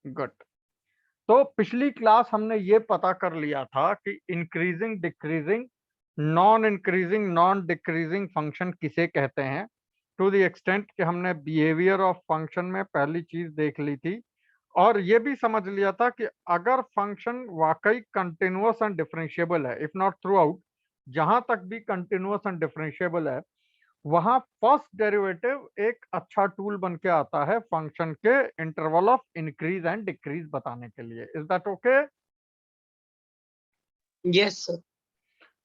Good. तो पिछली class हमने ये पता कर लिया था कि increasing decreasing non decreasing function किसे कहते हैं, टू द एक्सटेंट कि हमने बिहेवियर ऑफ फंक्शन में पहली चीज देख ली थी और ये भी समझ लिया था कि अगर फंक्शन वाकई कंटिन्यूअस एंड डिफरेंशिएबल है, इफ नॉट थ्रू आउट, जहां तक भी कंटिन्यूअस एंड डिफरेंशिएबल है, वहां फर्स्ट डेरिवेटिव एक अच्छा टूल बन के आता है फंक्शन के interval of increase and decrease बताने के लिए। Is that okay? Yes sir.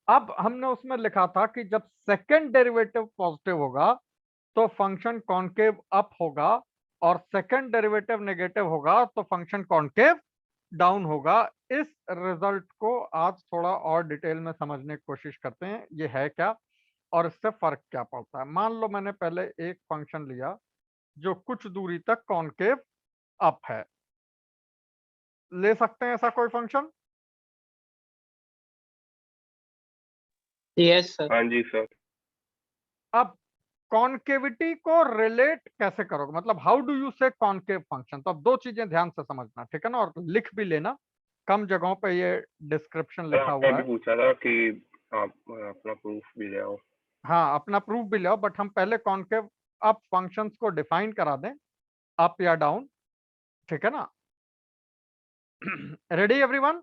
अब हमने उसमें लिखा था कि जब सेकंड डेरिवेटिव पॉजिटिव होगा तो फंक्शन कॉन्केव अप होगा और सेकंड डेरिवेटिव नेगेटिव होगा तो फंक्शन कॉन्केव डाउन होगा। इस रिजल्ट को आज थोड़ा और डिटेल में समझने की कोशिश करते हैं, ये है क्या और इससे फर्क क्या पड़ता है। मान लो मैंने पहले एक फंक्शन लिया जो कुछ दूरी तक कॉन्केव अप है, ले सकते हैं ऐसा कोई फंक्शन? Yes sir. हाँ जी सर। अब कॉन्केविटी को रिलेट कैसे करोगे, मतलब हाउ डू यू से कॉन्केव फंक्शन? तो अब दो चीजें ध्यान से समझना, ठीक है ना, और लिख भी लेना, कम जगहों पे ये डिस्क्रिप्शन लिखा आपने हुआ भी है। पूछा था कि आप अपना प्रूफ भी ले आओ। हाँ, अपना प्रूफ भी ले आओ, बट हम पहले कॉन्केव अप फंक्शंस को डिफाइन करा दें, अप या डाउन, ठीक है ना। Ready everyone?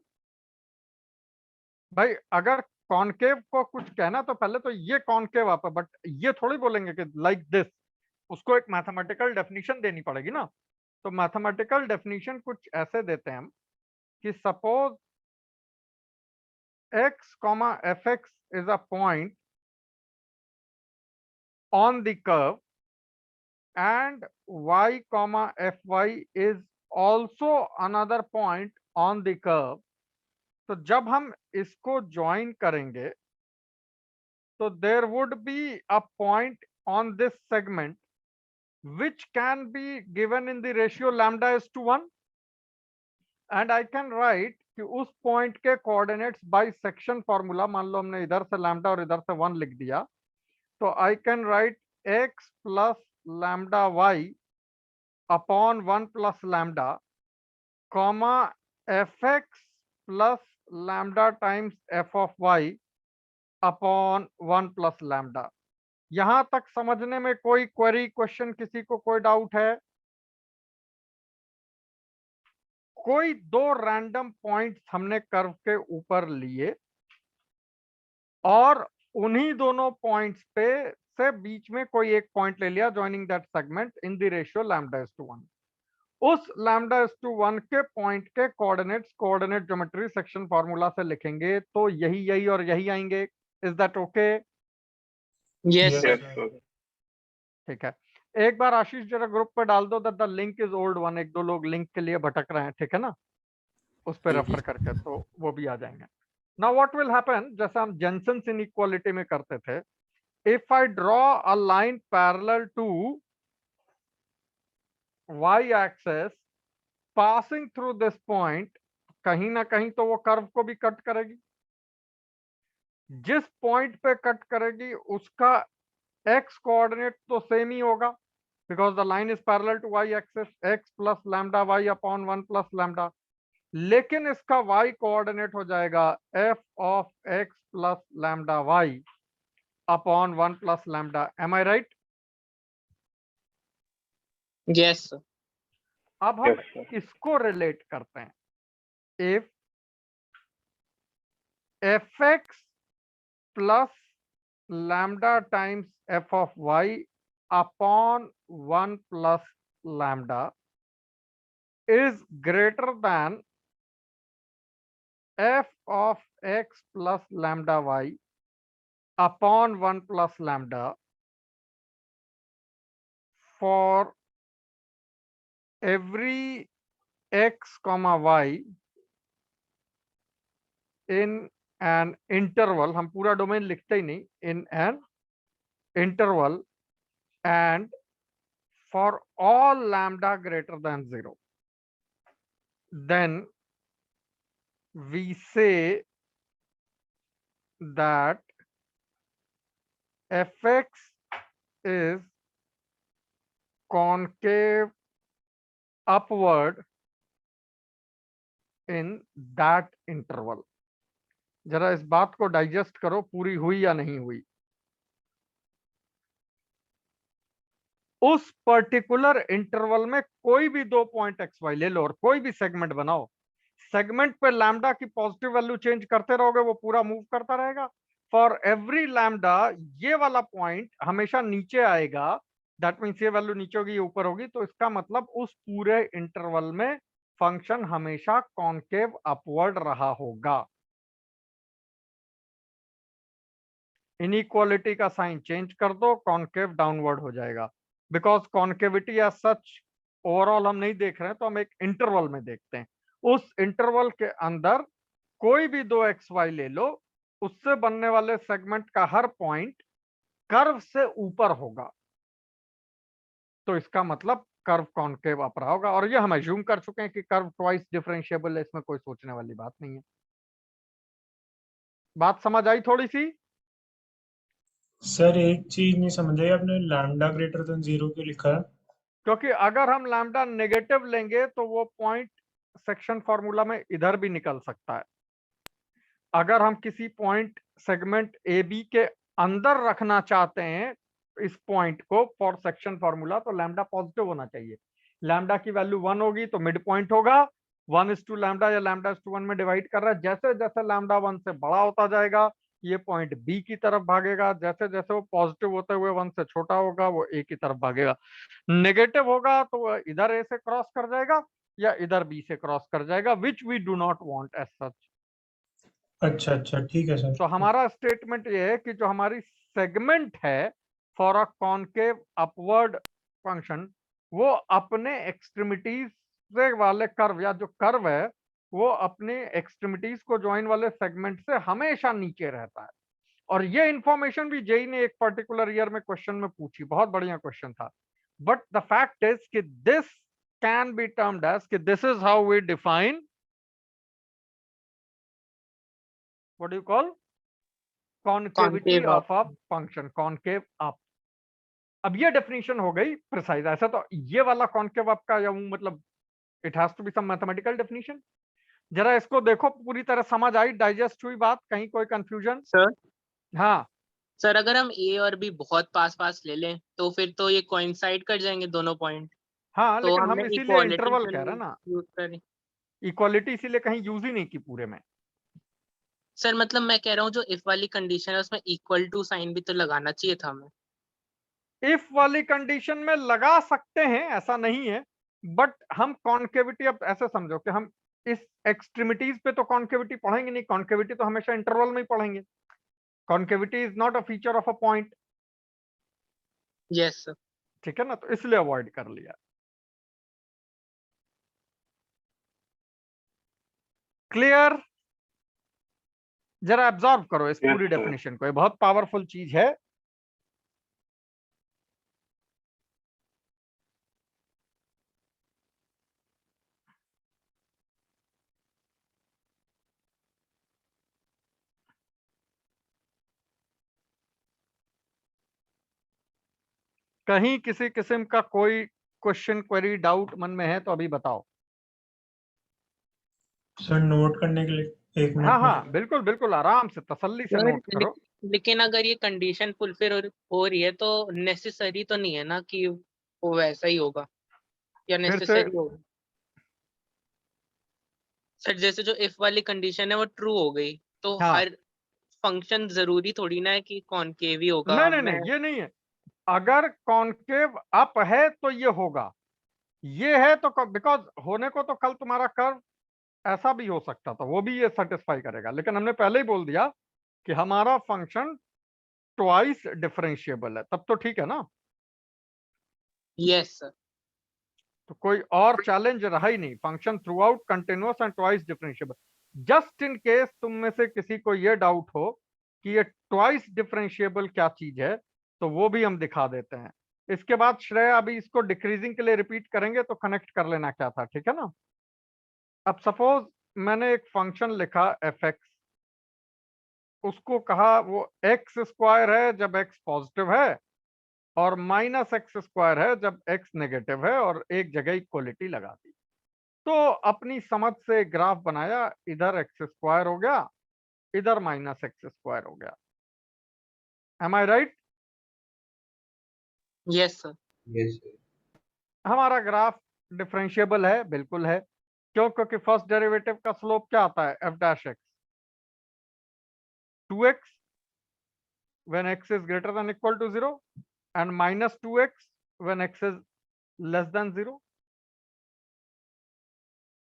भाई अगर कॉनकेव को कुछ कहना तो पहले तो ये कॉनकेव अप है, बट ये थोड़ी बोलेंगे कि लाइक दिस, उसको एक मैथमेटिकल डेफिनेशन देनी पड़ेगी ना। तो मैथमेटिकल डेफिनेशन कुछ ऐसे देते हैं हम कि suppose x comma fx is a point on the curve and y comma fy is also another point on the curve। तो जब हम इसको ज्वाइन करेंगे तो there would be a point on this segment which can be given in the ratio lambda is to 1 and I can write कि उस point के coordinates by section formula, मान लो हमने इधर से लैम्डा और इधर से 1 लिख दिया, तो I can write x plus lambda y upon 1 plus lambda comma f x plus lambda times f of y upon 1 plus lambda. यहां तक समझने में कोई क्वेरी, क्वेश्चन, किसी को कोई डाउट है? कोई दो रैंडम पॉइंट्स हमने कर्व के ऊपर लिए और उन्हीं दोनों पॉइंट्स पे से बीच में कोई एक पॉइंट ले लिया joining that segment in the ratio lambda is to 1। उस लैम्डा इज टू 1 के पॉइंट के coordinates coordinate geometry section formula से लिखेंगे तो यही यही और यही आएंगे। Is that okay? Yes yes sir. Sir. ठीक है। एक बार आशीष जरा ग्रुप पे डाल दो that the link is old one, एक दो लोग लिंक के लिए भटक रहे हैं, ठीक है ना, उस पर रेफर करके तो वो भी आ जाएंगे। नाउ व्हाट विल हैपन, जैसा हम जेंसन्स इनइक्वालिटी में करते थे, if I draw a line parallel to y axis passing through this point, कहीं ना कहीं तो वो कर्व को भी कट करेगी। जिस पॉइंट पे कट करेगी उसका x कोऑर्डिनेट तो सेम ही होगा because the line is parallel to y axis, x plus lambda y upon 1 plus lambda, लेकिन इसका y कोऑर्डिनेट हो जाएगा f of x plus lambda y upon 1 plus lambda. Am I right? Yes sir. अब हम yes sir. इसको relate करते हैं, if fx plus lambda times f of y upon 1 plus lambda is greater than f of x plus lambda y upon 1 plus lambda for every x comma y in an interval, हम पूरा domain लिखते ही नहीं, in an interval and for all lambda greater than 0, then we say that fx is concave upward in that interval. जरा इस बात को digest करो, पूरी हुई या नहीं हुई। उस पर्टिकुलर इंटरवल में कोई भी 2 पॉइंट एक्स वाई ले लो और कोई भी सेगमेंट बनाओ, सेगमेंट पे लैम्डा की पॉजिटिव वैल्यू चेंज करते रहोगे, वो पूरा मूव करता रहेगा। फॉर एवरी लैम्डा ये वाला पॉइंट हमेशा नीचे आएगा, दैट मीन्स ये वैल्यू नीचे होगी, ये ऊपर होगी, तो इसका मतलब उस पूरे इंटरवल में फंक्शन हमेशा कॉन्केव अपवर्ड रहा होगा। इनइक्वालिटी का साइन चेंज कर दो, कॉन्केव डाउनवर्ड हो जाएगा। बिकॉज कॉन्केविटी या सच ओवरऑल हम नहीं देख रहे हैं, तो हम एक इंटरवल में देखते हैं। उस इंटरवल के अंदर कोई भी 2 एक्स वाई ले लो, उससे बनने वाले सेगमेंट का हर पॉइंट कर्व से ऊपर होगा, तो इसका मतलब कर्व कॉन्केव अप रहा होगा। और ये हम अज्यूम कर चुके हैं कि कर्व ट्वाइस डिफरेंशिएबल है, इसमें कोई सोचने वाली बात नहीं है। बात समझ आई थोड़ी सी? सर एक चीज नहीं समझ आई, आपने लैम्डा ग्रेटर देन 0 क्यों लिखा है? क्योंकि अगर हम लैम्डा नेगेटिव लेंगे तो वो पॉइंट सेक्शन फॉर्मूला में इधर भी निकल सकता है। अगर हम किसी पॉइंट सेगमेंट ए बी के अंदर रखना चाहते हैं इस पॉइंट को फॉर सेक्शन फॉर्मूला, तो लैम्डा पॉजिटिव होना चाहिए। लैम्डा की वैल्यू 1 होगी तो मिड पॉइंट होगा, 1:2 लैम्डा या लैम्डा:1 में डिवाइड कर रहा है। जैसे जैसे लैम्डा 1 से बड़ा होता जाएगा, ये पॉइंट बी की तरफ भागेगा, जैसे जैसे वो पॉजिटिव होते हुए 1 से छोटा होगा, वो ए की तरफ भागेगा। नेगेटिव होगा तो वो इधर ए से क्रॉस कर जाएगा या इधर बी से क्रॉस कर जाएगा, which we do not want as such. अच्छा अच्छा, ठीक है सर। तो हमारा स्टेटमेंट ये है कि जो हमारी सेगमेंट है for a concave upward function, वो अपने एक्सट्रीमिटीज से वाले कर्व या जो कर्व है वो अपने एक्सट्रीमिटीज को ज्वाइन वाले सेगमेंट से हमेशा नीचे रहता है। और ये इंफॉर्मेशन भी जेई ने एक पर्टिकुलर ईयर में क्वेश्चन में पूछी, बहुत बढ़िया क्वेश्चन था। बट द फैक्ट इज कि this can be termed as कि this is how we define, what do you call, concavity Concave of up. A function, concave up. अब ये डेफिनेशन हो गई प्रिसाइज। ऐसा तो ये वाला कॉन्केव अप का या मतलब it has to be some mathematical definition. जरा इसको देखो, पूरी तरह समझ आई, डाइजेस्ट हुई बात, कहीं कोई कंफ्यूजन? सर हाँ सर अगर हम ए और बी बहुत पास पास ले लें तो फिर तो ये कोइंसाइड कर जाएंगे दोनों पॉइंट, हाँ, तो लेकिन हमने हम इसीलिए इक्वालिटी इंटरवल क्यों कह रहे नहीं हैं ना, यूज करी? इक्वालिटी इसीलिए कहीं यूज ही नहीं की पूरे में। सर मतलब मैं कह रहा हूँ जो इफ वाली कंडीशन है उसमें इक्वल टू साइन भी तो लगाना चाहिए था हमें। इफ वाली कंडीशन में लगा सकते हैं, ऐसा नहीं है, बट हम कॉन्केविटी, अब ऐसे समझो कि हम इस एक्सट्रीमिटीज पे तो कॉन्केविटी पढ़ेंगे नहीं, कॉन्केविटी तो हमेशा इंटरवल में ही पढ़ेंगे। Concavity is not a feature of a point, yes sir. ठीक है ना, तो इसलिए अवॉइड कर लिया। क्लियर? जरा एब्जॉर्ब करो इस Yes, पूरी sir. डेफिनेशन को, ये बहुत पावरफुल चीज है। कहीं किसी किस्म का कोई क्वेश्चन, क्वेरी, डाउट मन में है तो अभी बताओ। सर नोट करने के लिए 1 हाँ मिनट हाँ, में। बिल्कुल बिल्कुल, आराम से तसल्ली से सर नोट करो। लेकिन अगर ये कंडीशन फुलफिल हो रही है तो नेसेसरी तो नहीं है ना कि वो वैसा ही होगा, या फिर से नेसेसरी होगा? सर जैसे जो इफ वाली कंडीशन है वो ट्रू हो गई तो हाँ, हर फंक्शन जरूरी थोड़ी ना है कि कॉनकेव ही होगा। नहीं नहीं मैं नहीं, ये नहीं है। अगर कॉन्केव अप है तो ये होगा, ये है तो बिकॉज होने को तो कल तुम्हारा कर्व ऐसा भी हो सकता था, वो भी ये सेटिस्फाई करेगा, लेकिन हमने पहले ही बोल दिया कि हमारा फंक्शन ट्वाइस डिफरेंशिएबल है, तब तो ठीक है ना। Yes sir. तो कोई और चैलेंज रहा ही नहीं, function through out continuous and twice differentiable. Just in case तुम में से किसी को ये डाउट हो कि ये ट्वाइस डिफरेंशिएबल क्या चीज है, तो वो भी हम दिखा देते हैं। इसके बाद श्रेय अभी इसको डिक्रीजिंग के लिए रिपीट करेंगे, तो कनेक्ट कर लेना क्या था, ठीक है ना। अब सपोज मैंने एक फंक्शन लिखा एफ एक्स, उसको कहा वो एक्स स्क्वायर है जब एक्स पॉजिटिव है और -x स्क्वायर है जब x नेगेटिव है, और एक जगह इक्वलिटी लगा दी। तो अपनी समझ से ग्राफ बनाया, इधर एक्स स्क्वायर हो गया, इधर माइनस एक्स स्क्वायर हो गया। Am I right? Yes sir. Yes sir. हमारा ग्राफ डिफरेंशिएबल है, बिल्कुल है। क्यों? क्योंकि फर्स्ट डेरिवेटिव का स्लोप क्या आता है? F dash x, 2x when x is greater than equal to 0 and minus 2x when x is less than 0।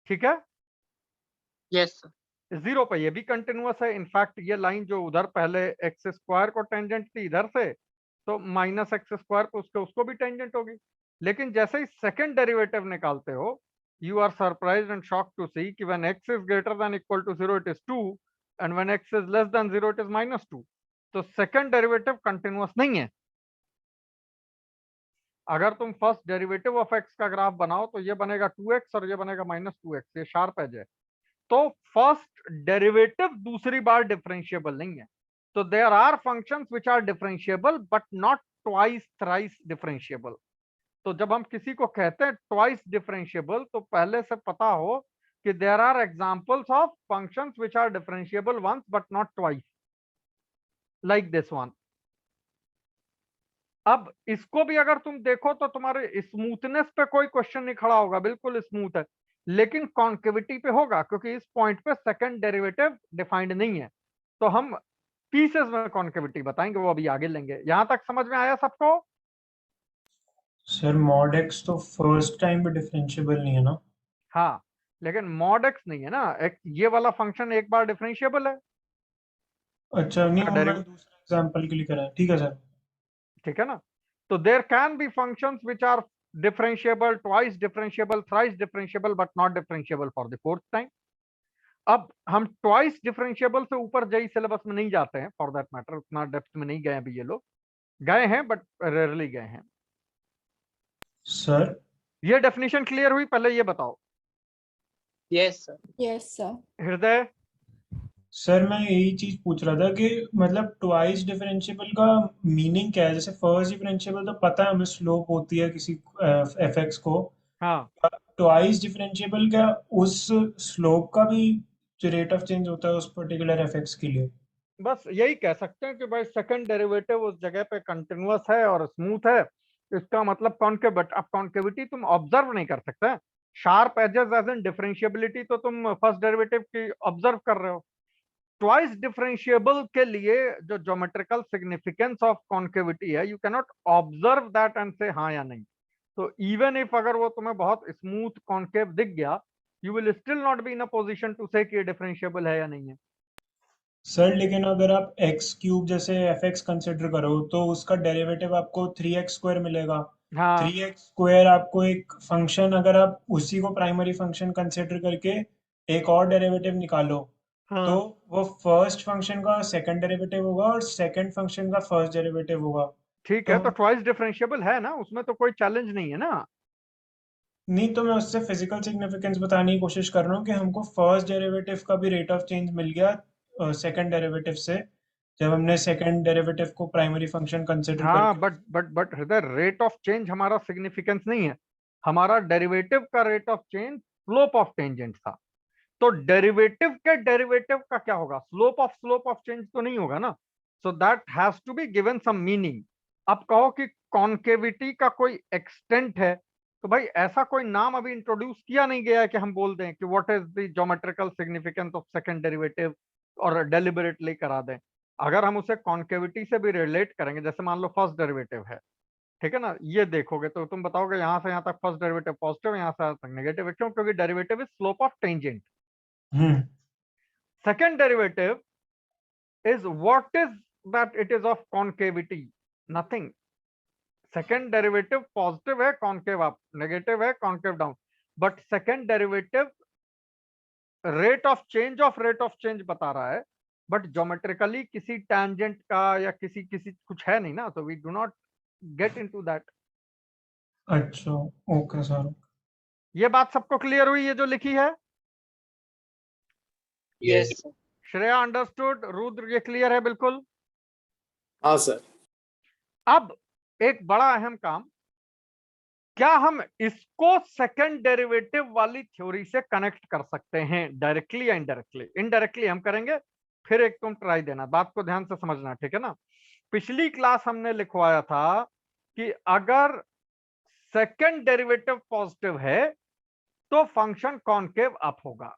ठीक है? Yes sir. 0 पे ये भी कंटिन्यूअस है। इनफैक्ट ये लाइन जो उधर पहले एक्स स्क्वायर को टेंजेंट थी इधर से, तो माइनस एक्स स्क्वायर को उसको भी टेंजेंट होगी। लेकिन जैसे ही सेकंड डेरिवेटिव निकालते हो, you are surprised and shocked to see कि when x is greater than equal to 0 it is 2 and when x is less than 0 it is -2। तो सेकंड डेरिवेटिव कंटिन्यूअस नहीं है। अगर तुम फर्स्ट डेरिवेटिव ऑफ x का graph बनाओ तो ये बनेगा 2x और ये बनेगा -2x, ये शार्प एज है। तो फर्स्ट डेरिवेटिव दूसरी बार डिफरेंशिएबल नहीं है। तो there are functions which are differentiable but not twice thrice differentiable. तो जब हम किसी को कहते हैं ट्वाइस डिफरेंशिएबल, तो पहले से पता हो कि there are examples of functions which are differentiable once but not twice, like this one. अब इसको भी अगर तुम देखो तो तुम्हारे स्मूथनेस पे कोई क्वेश्चन नहीं खड़ा होगा, बिल्कुल स्मूथ है। लेकिन कॉन्केविटी पे होगा, क्योंकि इस पॉइंट पे सेकंड डेरिवेटिव डिफाइंड नहीं है। तो हम पीसेस में कॉन्केविटी बताएंगे, वो अभी आगे लेंगे। यहां तक समझ में आया सबको? सर मॉड एक्स तो फर्स्ट टाइम भी डिफरेंशिएबल नहीं है ना? हाँ, लेकिन मॉड एक्स नहीं है ना। ये वाला फंक्शन एक बार डिफरेंशिएबल है। अच्छा, नहीं वो डेरिव मैंने दूसरे एग्जांपल के लिए करा है। ठीक है सर। ठीक है ना? तो there can be functions which are differentiable, twice differentiable, thrice differentiable but not differentiable for the fourth time. अब हम ट्वाइस डिफरेंशिएबल से ऊपर जेई सिलेबस में नहीं जाते हैं, फॉर दैट मैटर उतना डेप्थ में नहीं गए अभी। ये लोग गए हैं बट रेयरली गए हैं। सर ये डेफिनेशन क्लियर हुई? पहले ये बताओ। Yes sir. Yes sir. हृदय? सर मैं यही चीज पूछ रहा था कि मतलब ट्वाइस डिफरेंशिएबल का मीनिंग क्या है? जैसे फर्स्ट डिफरेंशिएबल तो पता है हमें, स्लोप होती है किसी एफ एक्स को। हाँ, ट्वाइस डिफरेंशिएबल क्या उस स्लोप का भी रेट ऑफ चेंज होता है उस पर्टिकुलर एफ एक्स के लिए? बस यही कह सकते हैं कि भाई सेकंड डेरिवेटिव उस जगह पे कंटिन्यूअस है और स्मूथ है। इसका मतलब कॉन्केव, बट अब कॉन्केविटी तुम ऑब्जर्व नहीं कर सकते। Sharp edges as in differentiability तो तुम फर्स्ट डेरिवेटिव की ऑब्जर्व कर रहे हो। ट्वाइस डिफरेंशिएबल के लिए जो ज्योमेट्रिकल सिग्निफिकेंस ऑफ कॉन्केविटी है, you can not observe that and से हाँ या नहीं। तो इवन इफ अगर वो तुम्हें बहुत स्मूथ कॉन्केव दिख गया, you will still not be in a position to say कि डिफरेंशिएबल है या नहीं है। सर लेकिन अगर आप एक्स क्यूब जैसे एफ एक्स कंसिडर करो तो उसका डेरिवेटिव आपको 3x² मिलेगा। हाँ 3x² आपको एक फंक्शन, अगर आप उसी को प्राइमरी फंक्शन कंसिडर करके एक और डेरिवेटिव निकालो तो हाँ, वो फर्स्ट फंक्शन का सेकंड डेरिवेटिव होगा और सेकंड फंक्शन का फर्स्ट डेरिवेटिव होगा। ठीक तो है। तो ट्वाइस डिफरेंशिएबल है ना, उसमें तो कोई चैलेंज नहीं है ना। नहीं, तो मैं उससे फिजिकल सिग्निफिकेंस बताने की कोशिश कर रहा हूँ कि हमको फर्स्ट डेरिवेटिव का भी रेट ऑफ चेंज मिल गया सेकंड डेरिवेटिव से, जब हमने सेकंड डेरिवेटिव को प्राइमरी फंक्शन कंसिडर हाँ, करके। बट हृदय, रेट ऑफ चेंज हमारा सिग्निफिकेंस नहीं है। हमारा डेरिवेटिव का rate of change slope of tangent था। तो डेरिवेटिव के डेरिवेटिव का क्या होगा? स्लोप ऑफ चेंज तो नहीं होगा ना। So that has to be given some meaning. अब कहो कि कॉन्केविटी का कोई एक्सटेंट है, तो भाई ऐसा कोई नाम अभी इंट्रोड्यूस किया नहीं गया है कि हम बोल दें कि what is the geometrical significance of second derivative और डेलिबरेटली करा दें। अगर हम उसे कॉन्केविटी से भी रिलेट करेंगे, जैसे मान लो फर्स्ट डेरिवेटिव है, ठीक है ना, ये देखोगे तो तुम बताओगे यहाँ से यहाँ तक फर्स्ट डेरिवेटिव पॉजिटिव, यहाँ से यहाँ तक नेगेटिव है। क्यों? क्योंकि derivative is slope of tangent. Hmm. Second derivative is what is that it is of concavity? Nothing. Second derivative positive है, concave up, negative है, concave down. But second derivative rate of change बता रहा है, but geometrically किसी tangent का या किसी किसी कुछ है नहीं ना, तो we do not get into that. अच्छा, ओके सर। ये बात सबको क्लियर हुई, ये जो लिखी है? Yes sir. Shreya understood? Rudra ये क्लियर है बिल्कुल? हाँ सर। अब एक बड़ा अहम काम क्या हम इसको सेकंड डेरिवेटिव वाली थ्योरी से कनेक्ट कर सकते हैं डायरेक्टली या इनडायरेक्टली? इनडायरेक्टली हम करेंगे, फिर एक तुम ट्राई देना, बात को ध्यान से समझना, ठीक है ना। पिछली क्लास हमने लिखवाया था कि अगर सेकंड डेरिवेटिव पॉजिटिव है तो फंक्शन कॉनकेव अप होगा।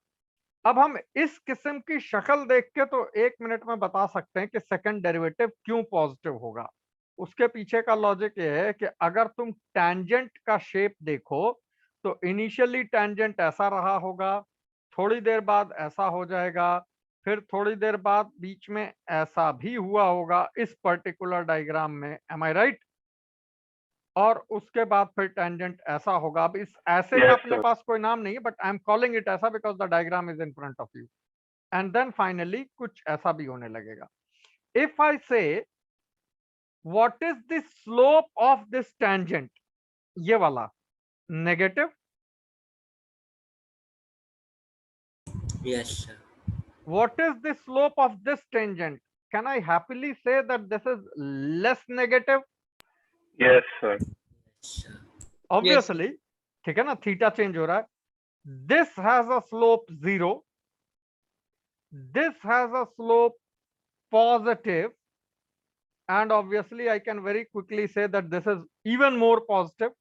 अब हम इस किस्म की शक्ल देख के तो 1 मिनट में बता सकते हैं कि सेकंड डेरिवेटिव क्यों पॉजिटिव होगा। उसके पीछे का लॉजिक ये है कि अगर तुम टैंजेंट का शेप देखो तो इनिशियली टैंजेंट ऐसा रहा होगा, थोड़ी देर बाद ऐसा हो जाएगा, फिर थोड़ी देर बाद बीच में ऐसा भी हुआ होगा इस पर्टिकुलर डायग्राम में, एम आई राइट? और उसके बाद फिर टेंजेंट ऐसा होगा। अब इस ऐसे का Yes, अपने sir. पास कोई नाम नहीं है, but I am calling it ऐसा because the diagram is in front of you. And then finally कुछ ऐसा भी होने लगेगा। If I say what is the slope of this tangent, ये वाला negative, Yes, sir. What is the slope of this tangent, can I happily say that this is less negative? Yes, sir. Yes, sir. Obviously, ठीक है ना, theta change हो रहा है। This has a slope 0, this has a slope positive, and obviously I can very quickly say that this is even more positive।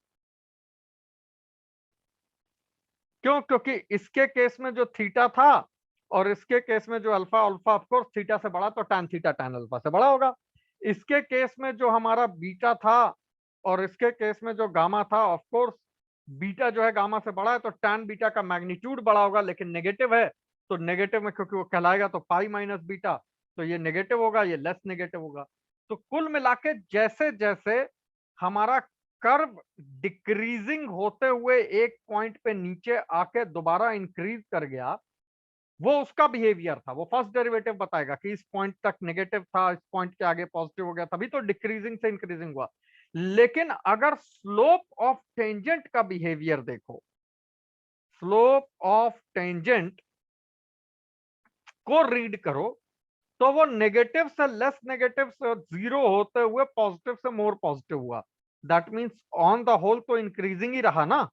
क्यों? क्योंकि इसके case में जो थीटा था और इसके केस में जो alpha, alpha of course theta से बड़ा, तो tan थीटा tan अल्फा से बड़ा होगा। इसके केस में जो हमारा बीटा था और इसके केस में जो गामा था, ऑफ कोर्स बीटा जो है गामा से बड़ा है, तो tan बीटा का मैग्नीट्यूड बड़ा होगा। लेकिन नेगेटिव है तो नेगेटिव में क्योंकि वो कहलाएगा तो पाई माइनस बीटा, तो ये नेगेटिव होगा, ये लेस नेगेटिव होगा। तो कुल मिला के जैसे जैसे हमारा कर्व डिक्रीजिंग होते हुए एक पॉइंट पे नीचे आके दोबारा इंक्रीज कर गया, वो उसका बिहेवियर था। वो फर्स्ट डेरिवेटिव बताएगा कि इस पॉइंट तक नेगेटिव था, इस पॉइंट के आगे पॉजिटिव हो गया, तभी तो डिक्रीजिंग से इंक्रीजिंग हुआ। लेकिन अगर स्लोप ऑफ टेंजेंट का बिहेवियर देखो, स्लोप ऑफ टेंजेंट को रीड करो, तो वो नेगेटिव से लेस नेगेटिव से 0 होते हुए पॉजिटिव से मोर पॉजिटिव हुआ। That means on the whole तो इंक्रीजिंग ही रहा ना।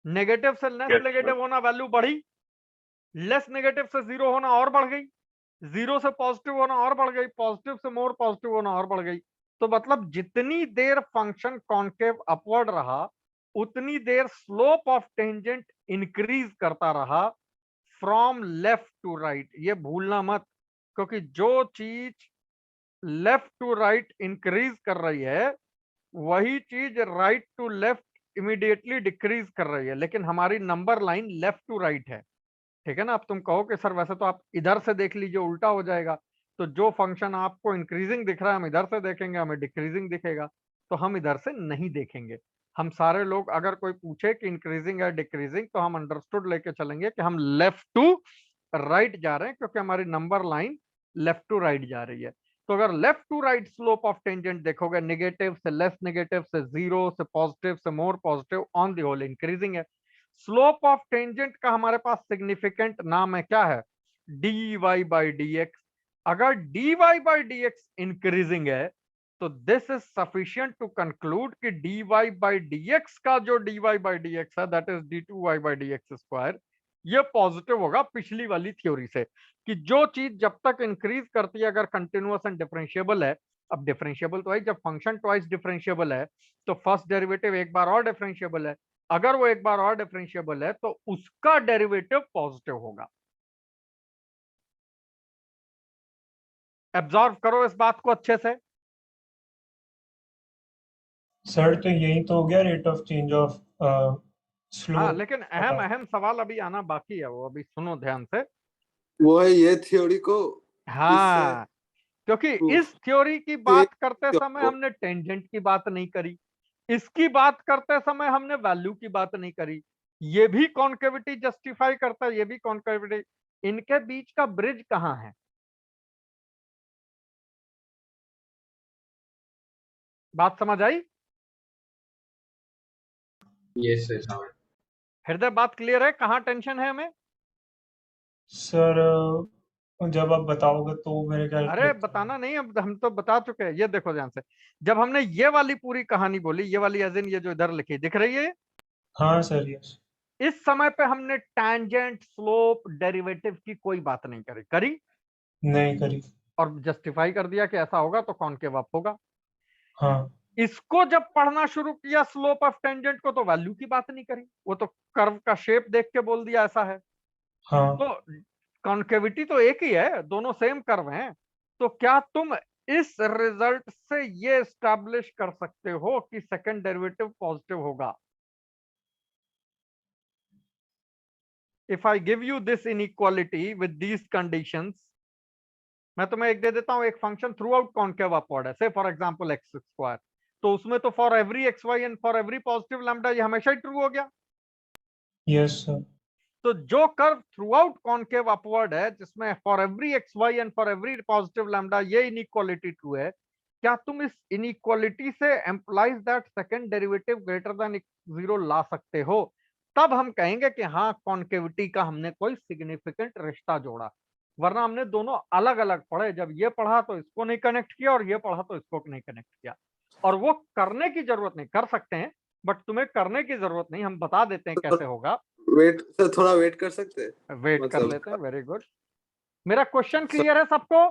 नेगेटिव से लेस Yes, sir. नेगेटिव होना वैल्यू बढ़ी, लेस नेगेटिव से 0 होना और बढ़ गई, 0 से पॉजिटिव होना और बढ़ गई, पॉजिटिव से मोर पॉजिटिव होना और बढ़ गई। तो मतलब जितनी देर फंक्शन कॉन्केव अपवर्ड रहा, उतनी देर स्लोप ऑफ टेंजेंट इंक्रीज करता रहा फ्रॉम लेफ्ट टू राइट। ये भूलना मत, क्योंकि जो चीज लेफ्ट टू राइट इंक्रीज कर रही है, वही चीज right to left immediately decrease कर रही है। लेकिन हमारी number line left to right है, ठीक है ना। अब तुम कहो कि सर वैसे तो आप इधर से देख लीजिए, उल्टा हो जाएगा। तो जो फंक्शन आपको इंक्रीजिंग दिख रहा है हम इधर से देखेंगे, हमें डिक्रीजिंग दिखेगा, तो हम इधर से नहीं देखेंगे। हम सारे लोग अगर कोई पूछे कि इंक्रीजिंग है डिक्रीजिंग, तो हम अंडरस्टूड लेके चलेंगे कि हम लेफ्ट टू राइट जा रहे हैं, क्योंकि हमारी number line left to right जा रही है। तो अगर left to right slope of tangent देखोगे, नेगेटिव से लेस नेगेटिव से 0 से पॉजिटिव से more positive, on the whole increasing है। स्लोप ऑफ टेंजेंट का हमारे पास सिग्निफिकेंट नाम है, क्या है? dy by d x. अगर dy by d x increasing है तो this is sufficient to conclude कि dy बाई डी एक्स का जो dy बाई डी एक्स है, that is d2y by d x square, ये पॉजिटिव होगा पिछली वाली थ्योरी से। कि जो चीज जब तक इंक्रीज करती है अगर कंटिन्यूअस एंड डिफरेंशिएबल है, अब डिफरेंशिएबल तो है, जब फंक्शन ट्वाइस डिफरेंशिएबल है तो फर्स्ट डेरिवेटिव एक बार और डिफरेंशिएबल है, अगर वो एक बार और डिफरेंशिएबल है तो उसका डेरिवेटिव पॉजिटिव होगा। एब्जॉर्व करो इस बात को अच्छे से। सर तो यही तो हो गया rate of change of slow. हाँ, लेकिन अहम सवाल अभी आना बाकी है, वो अभी सुनो ध्यान से। वो है ये थ्योरी को हाँ, क्योंकि इस थ्योरी की बात करते समय को- हमने टेंजेंट की बात नहीं करी, इसकी बात करते समय हमने वैल्यू की बात नहीं करी। ये भी कॉन्केविटी जस्टिफाई करता है, ये भी कॉन्केविटी। इनके बीच का ब्रिज कहां है? बात समझ आई? Yes, sir. हृदय, बात क्लियर है? कहां टेंशन है हमें? सर और जब आप बताओगे तो मेरे ख्याल अरे बताना नहीं, अब हम तो बता चुके हैं। ये देखो ध्यान से, जब हमने ये वाली पूरी कहानी बोली, ये वाली एज इन ये जो इधर लिखी दिख रही है, हाँ सर, यस। इस समय पे हमने टैंजेंट, स्लोप, डेरिवेटिव की कोई बात नहीं करी नहीं करी। और जस्टिफाई कर दिया कि ऐसा होगा तो कॉनकेव अप होगा। हाँ इसको जब पढ़ना शुरू किया स्लोप ऑफ टेंजेंट को, तो वैल्यू की बात नहीं करी, वो तो कर्व का शेप देख के बोल दिया ऐसा है। हाँ तो कॉन्केविटी तो एक ही है, दोनों सेम कर्व हैं। तो क्या तुम इस रिजल्ट से ये एस्टैब्लिश कर सकते हो कि सेकंड डेरिवेटिव पॉजिटिव होगा? If I give you this inequality with these conditions, मैं तुम्हें एक दे देता हूं, एक function throughout concave upward है, say for example x square, तो उसमें तो for every x y and for every positive lambda ये हमेशा ही ट्रू हो गया। Yes sir. तो जो curve throughout concave upward है, जिसमें for every x y and for every positive lambda ये इनइक्वालिटी ट्रू है, क्या तुम इस इनइक्वालिटी से implies that second derivative greater than 0 ला सकते हो? तब हम कहेंगे कि हाँ, कॉन्केविटी का हमने कोई सिग्निफिकेंट रिश्ता जोड़ा। वरना हमने दोनों अलग अलग पढ़े, जब ये पढ़ा तो इसको नहीं कनेक्ट किया और ये पढ़ा तो इसको नहीं कनेक्ट किया। और वो करने की जरूरत नहीं, कर सकते हैं बट तुम्हें करने की जरूरत नहीं, हम बता देते हैं कैसे होगा। वेट सर, थोड़ा वेट कर सकते हैं? वेट कर मतलब लेते हैं। Very good. मेरा क्वेश्चन क्लियर है सबको?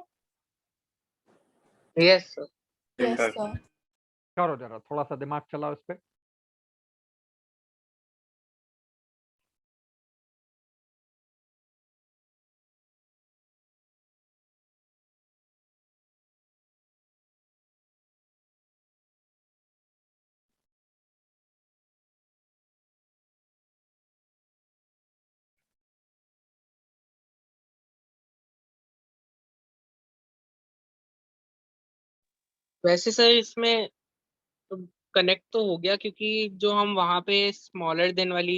Yes sir. Yes sir. करो जरा थोड़ा सा दिमाग चलाओ इस पे। वैसे सर इसमें कनेक्ट तो हो गया, क्योंकि जो हम वहां पे स्मॉलर देन वाली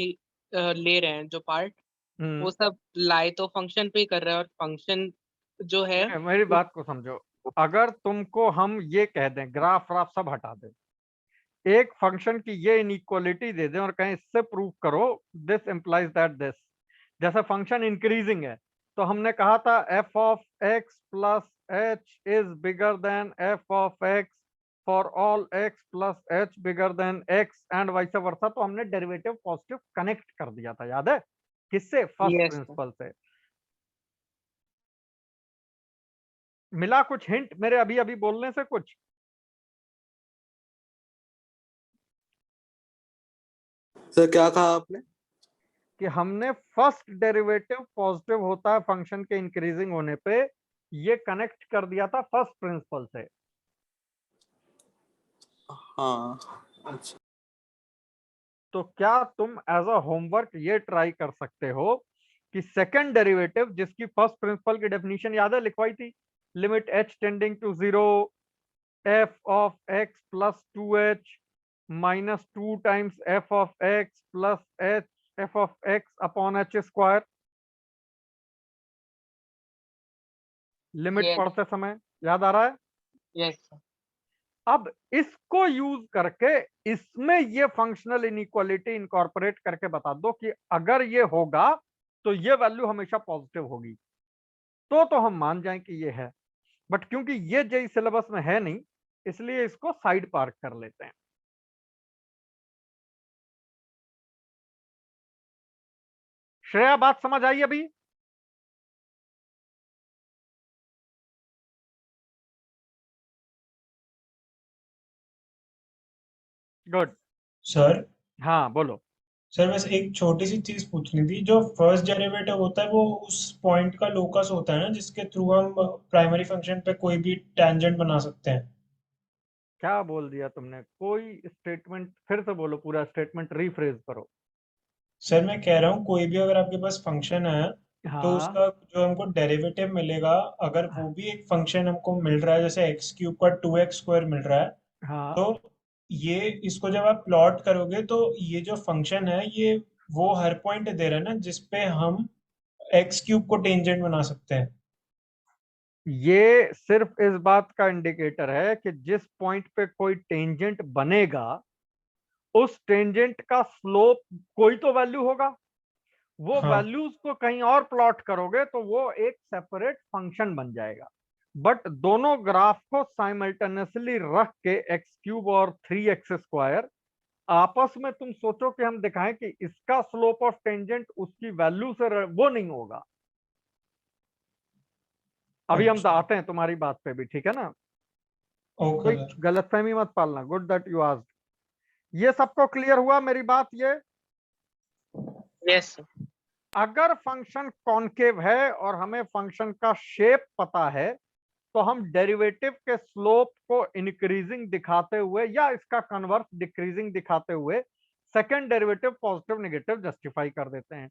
ले रहे हैं जो पार्ट, वो सब लाई तो फंक्शन पे ही कर रहा है, और फंक्शन जो है मेरी बात को समझो। अगर तुमको हम ये कह दें, ग्राफ व्राफ सब हटा दें, एक फंक्शन की ये इनइक्वालिटी दे दें और कहें इससे प्रूव करो दिस इंप्लाइज दैट दिस, जैसे फंक्शन इंक्रीजिंग है तो हमने कहा था F of x plus H is bigger then F of x for all x plus H bigger than x and vice versa, तो हमने डेरिवेटिव पॉजिटिव कनेक्ट कर दिया था, याद है? किससे? फर्स्ट Yes, प्रिंसिपल से। मिला कुछ हिंट मेरे अभी अभी बोलने से कुछ? सर क्या कहा आपने? कि हमने फर्स्ट डेरिवेटिव पॉजिटिव होता है फंक्शन के इंक्रीजिंग होने पे, ये कनेक्ट कर दिया था फर्स्ट प्रिंसिपल से। हाँ अच्छा। तो क्या तुम एज अ होमवर्क ये ट्राई कर सकते हो कि सेकंड डेरिवेटिव, जिसकी फर्स्ट प्रिंसिपल की डेफिनेशन याद है लिखवाई थी, limit h tending to 0 f of x plus 2h minus 2 times f of x plus h f of x upon h square, limit Yes. पढ़ते समय याद आ रहा है? Yes sir. अब इसको यूज करके इसमें ये फंक्शनल इनइक्वालिटी इनकॉर्पोरेट करके बता दो कि अगर ये होगा तो ये वैल्यू हमेशा पॉजिटिव होगी, तो हम मान जाएं कि ये है। बट क्योंकि ये जेई सिलेबस में है नहीं, इसलिए इसको साइड पार्क कर लेते हैं। श्रेया, बात समझ आई अभी? गुड। सर हाँ बोलो। सर बस एक छोटी सी चीज पूछनी थी, जो फर्स्ट डेरिवेटिव होता है वो उस पॉइंट का लोकस होता है ना, जिसके थ्रू हम प्राइमरी फंक्शन पे कोई भी टेंजेंट बना सकते हैं। क्या बोल दिया तुमने? कोई स्टेटमेंट फिर से बोलो, पूरा स्टेटमेंट रीफ्रेज करो। सर मैं कह रहा हूँ कोई भी अगर आपके पास फंक्शन है तो हाँ उसका जो हमको डेरिवेटिव मिलेगा, अगर वो भी एक फंक्शन हमको मिल रहा है, जैसे एक्स क्यूब का 2x² मिल रहा है, हाँ, तो ये इसको जब आप प्लॉट करोगे तो ये जो फंक्शन है ये वो हर पॉइंट दे रहा है ना जिसपे हम x³ को टेंजेंट बना सकते हैं। ये सिर्फ इस बात का इंडिकेटर है कि जिस पॉइंट पे कोई टेंजेंट बनेगा, उस टेंजेंट का स्लोप कोई तो वैल्यू होगा। वो हाँ वैल्यूज को कहीं और प्लॉट करोगे तो वो एक सेपरेट फंक्शन बन जाएगा। बट दोनों ग्राफ को साइमल्टेनियसली रख के एक्स क्यूब और 3x² आपस में तुम सोचो कि हम दिखाएं कि इसका स्लोप ऑफ टेंजेंट उसकी वैल्यू से वो नहीं होगा। अभी हम अच्छा आते हैं तुम्हारी बात पे भी, ठीक है ना? ओके कोई सर गलतफहमी मत पालना। Good that you asked. ये सबको क्लियर हुआ मेरी बात? ये यस सर। अगर फंक्शन कॉनकेव है और हमें फंक्शन का शेप पता है तो हम डेरिवेटिव के स्लोप को इंक्रीजिंग दिखाते हुए या इसका कन्वर्स डिक्रीजिंग दिखाते हुए second derivative positive negative justify कर देते हैं।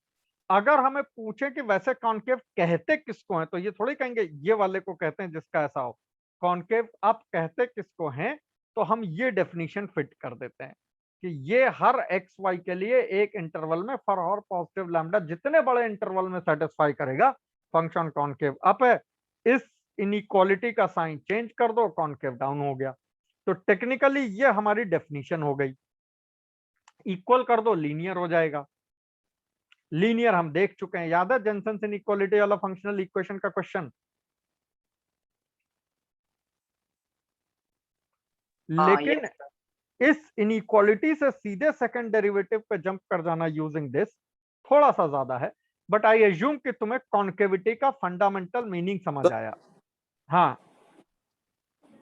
अगर हमें पूछे कि वैसे कॉनकेव कहते किसको हैं तो ये थोड़ी कहेंगे ये वाले को कहते हैं जिसका ऐसा हो। कॉनकेव आप कहते किसको हैं तो हम ये डेफिनेशन फिट कर देते हैं कि ये हर एक्स वाई के लिए एक इंटरवल में फॉर और पॉजिटिव लैम्डा जितने बड़े इंटरवल में सेटिस्फाई करेगा फंक्शन कॉनकेव अप है। इस इनइक्वालिटी का साइन चेंज कर दो, कॉनकेव डाउन हो गया। तो टेक्निकली ये हमारी डेफिनेशन हो गई। इक्वल कर दो, लीनियर हो जाएगा। लीनियर हम देख चुके हैं, याद है जेनसेंस इनइक्वालिटी वाला फंक्शनल इक्वेशन का क्वेश्चन? लेकिन इस इनइक्वालिटी से सीधे सेकंड डेरिवेटिव पे जंप कर जाना यूजिंग दिस थोड़ा सा ज्यादा है, बट आई एज्यूम कि तुम्हें कॉन्केविटी का फंडामेंटल मीनिंग समझ आया। हाँ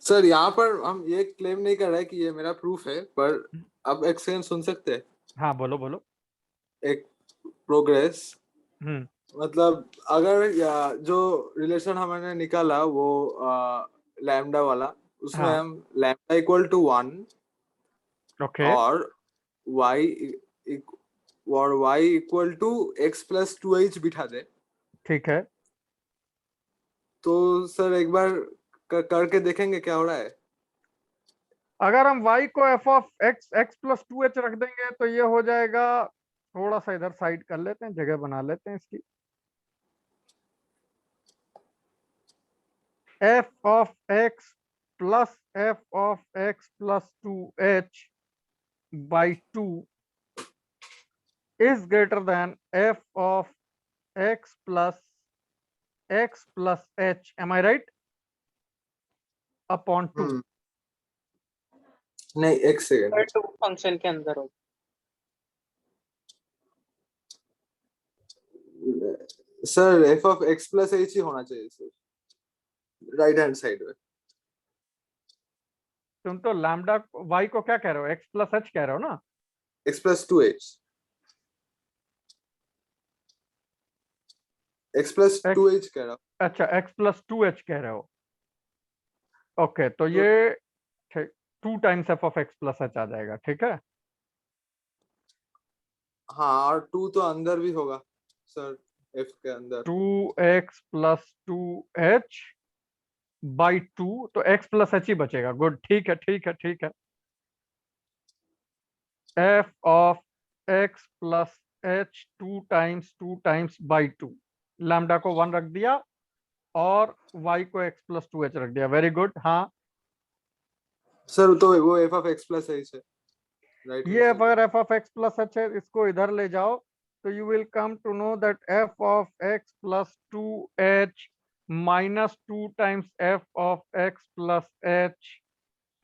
सर यहाँ पर हम ये क्लेम नहीं कर रहे कि ये मेरा प्रूफ है, पर अब एक्सचेंज सुन सकते हैं? हाँ बोलो बोलो। एक प्रोग्रेस हम्म मतलब अगर जो रिलेशन हमने निकाला वो लैम्डा वाला, उसमें हाँ हम लैम्डा इक्वल टू 1 ओके और y equal to x plus 2h बिठा दे ठीक है। तो सर एक बार करके देखेंगे क्या हो रहा है। अगर हम y को f of x plus 2h रख देंगे तो ये हो जाएगा, थोड़ा सा इधर साइड कर लेते हैं, जगह बना लेते हैं इसकी। f of x plus f of x plus 2h by 2 is greater than f of x plus h, am I right? Upon 2. नहीं एक सेकंड फंक्शन के अंदर हो। Sir f of x plus h ही होना चाहिए सर, राइट हैंड साइड में। तुम तो लैम्डा y को क्या कह रहे हो, x प्लस h कह रहे हो ना? x plus 2h, x plus 2h कह रहा हूँ। अच्छा x प्लस 2h कह रहे हो। ओके तो ये 2 times f of x plus h आ जाएगा, ठीक है? हाँ और 2 तो अंदर भी होगा सर, f के अंदर 2x प्लस 2h बाई 2, तो x प्लस h ही बचेगा। गुड, ठीक है ठीक है ठीक है। f of x plus h 2 times by 2, lambda को 1 रख दिया और y को x प्लस 2h रख दिया। Very good. हाँ सर तो वो f of x plus h है, राइट? ये अगर f of x plus h है, इसको इधर ले जाओ तो you will come to know that f of x plus 2h minus 2 times f of x plus h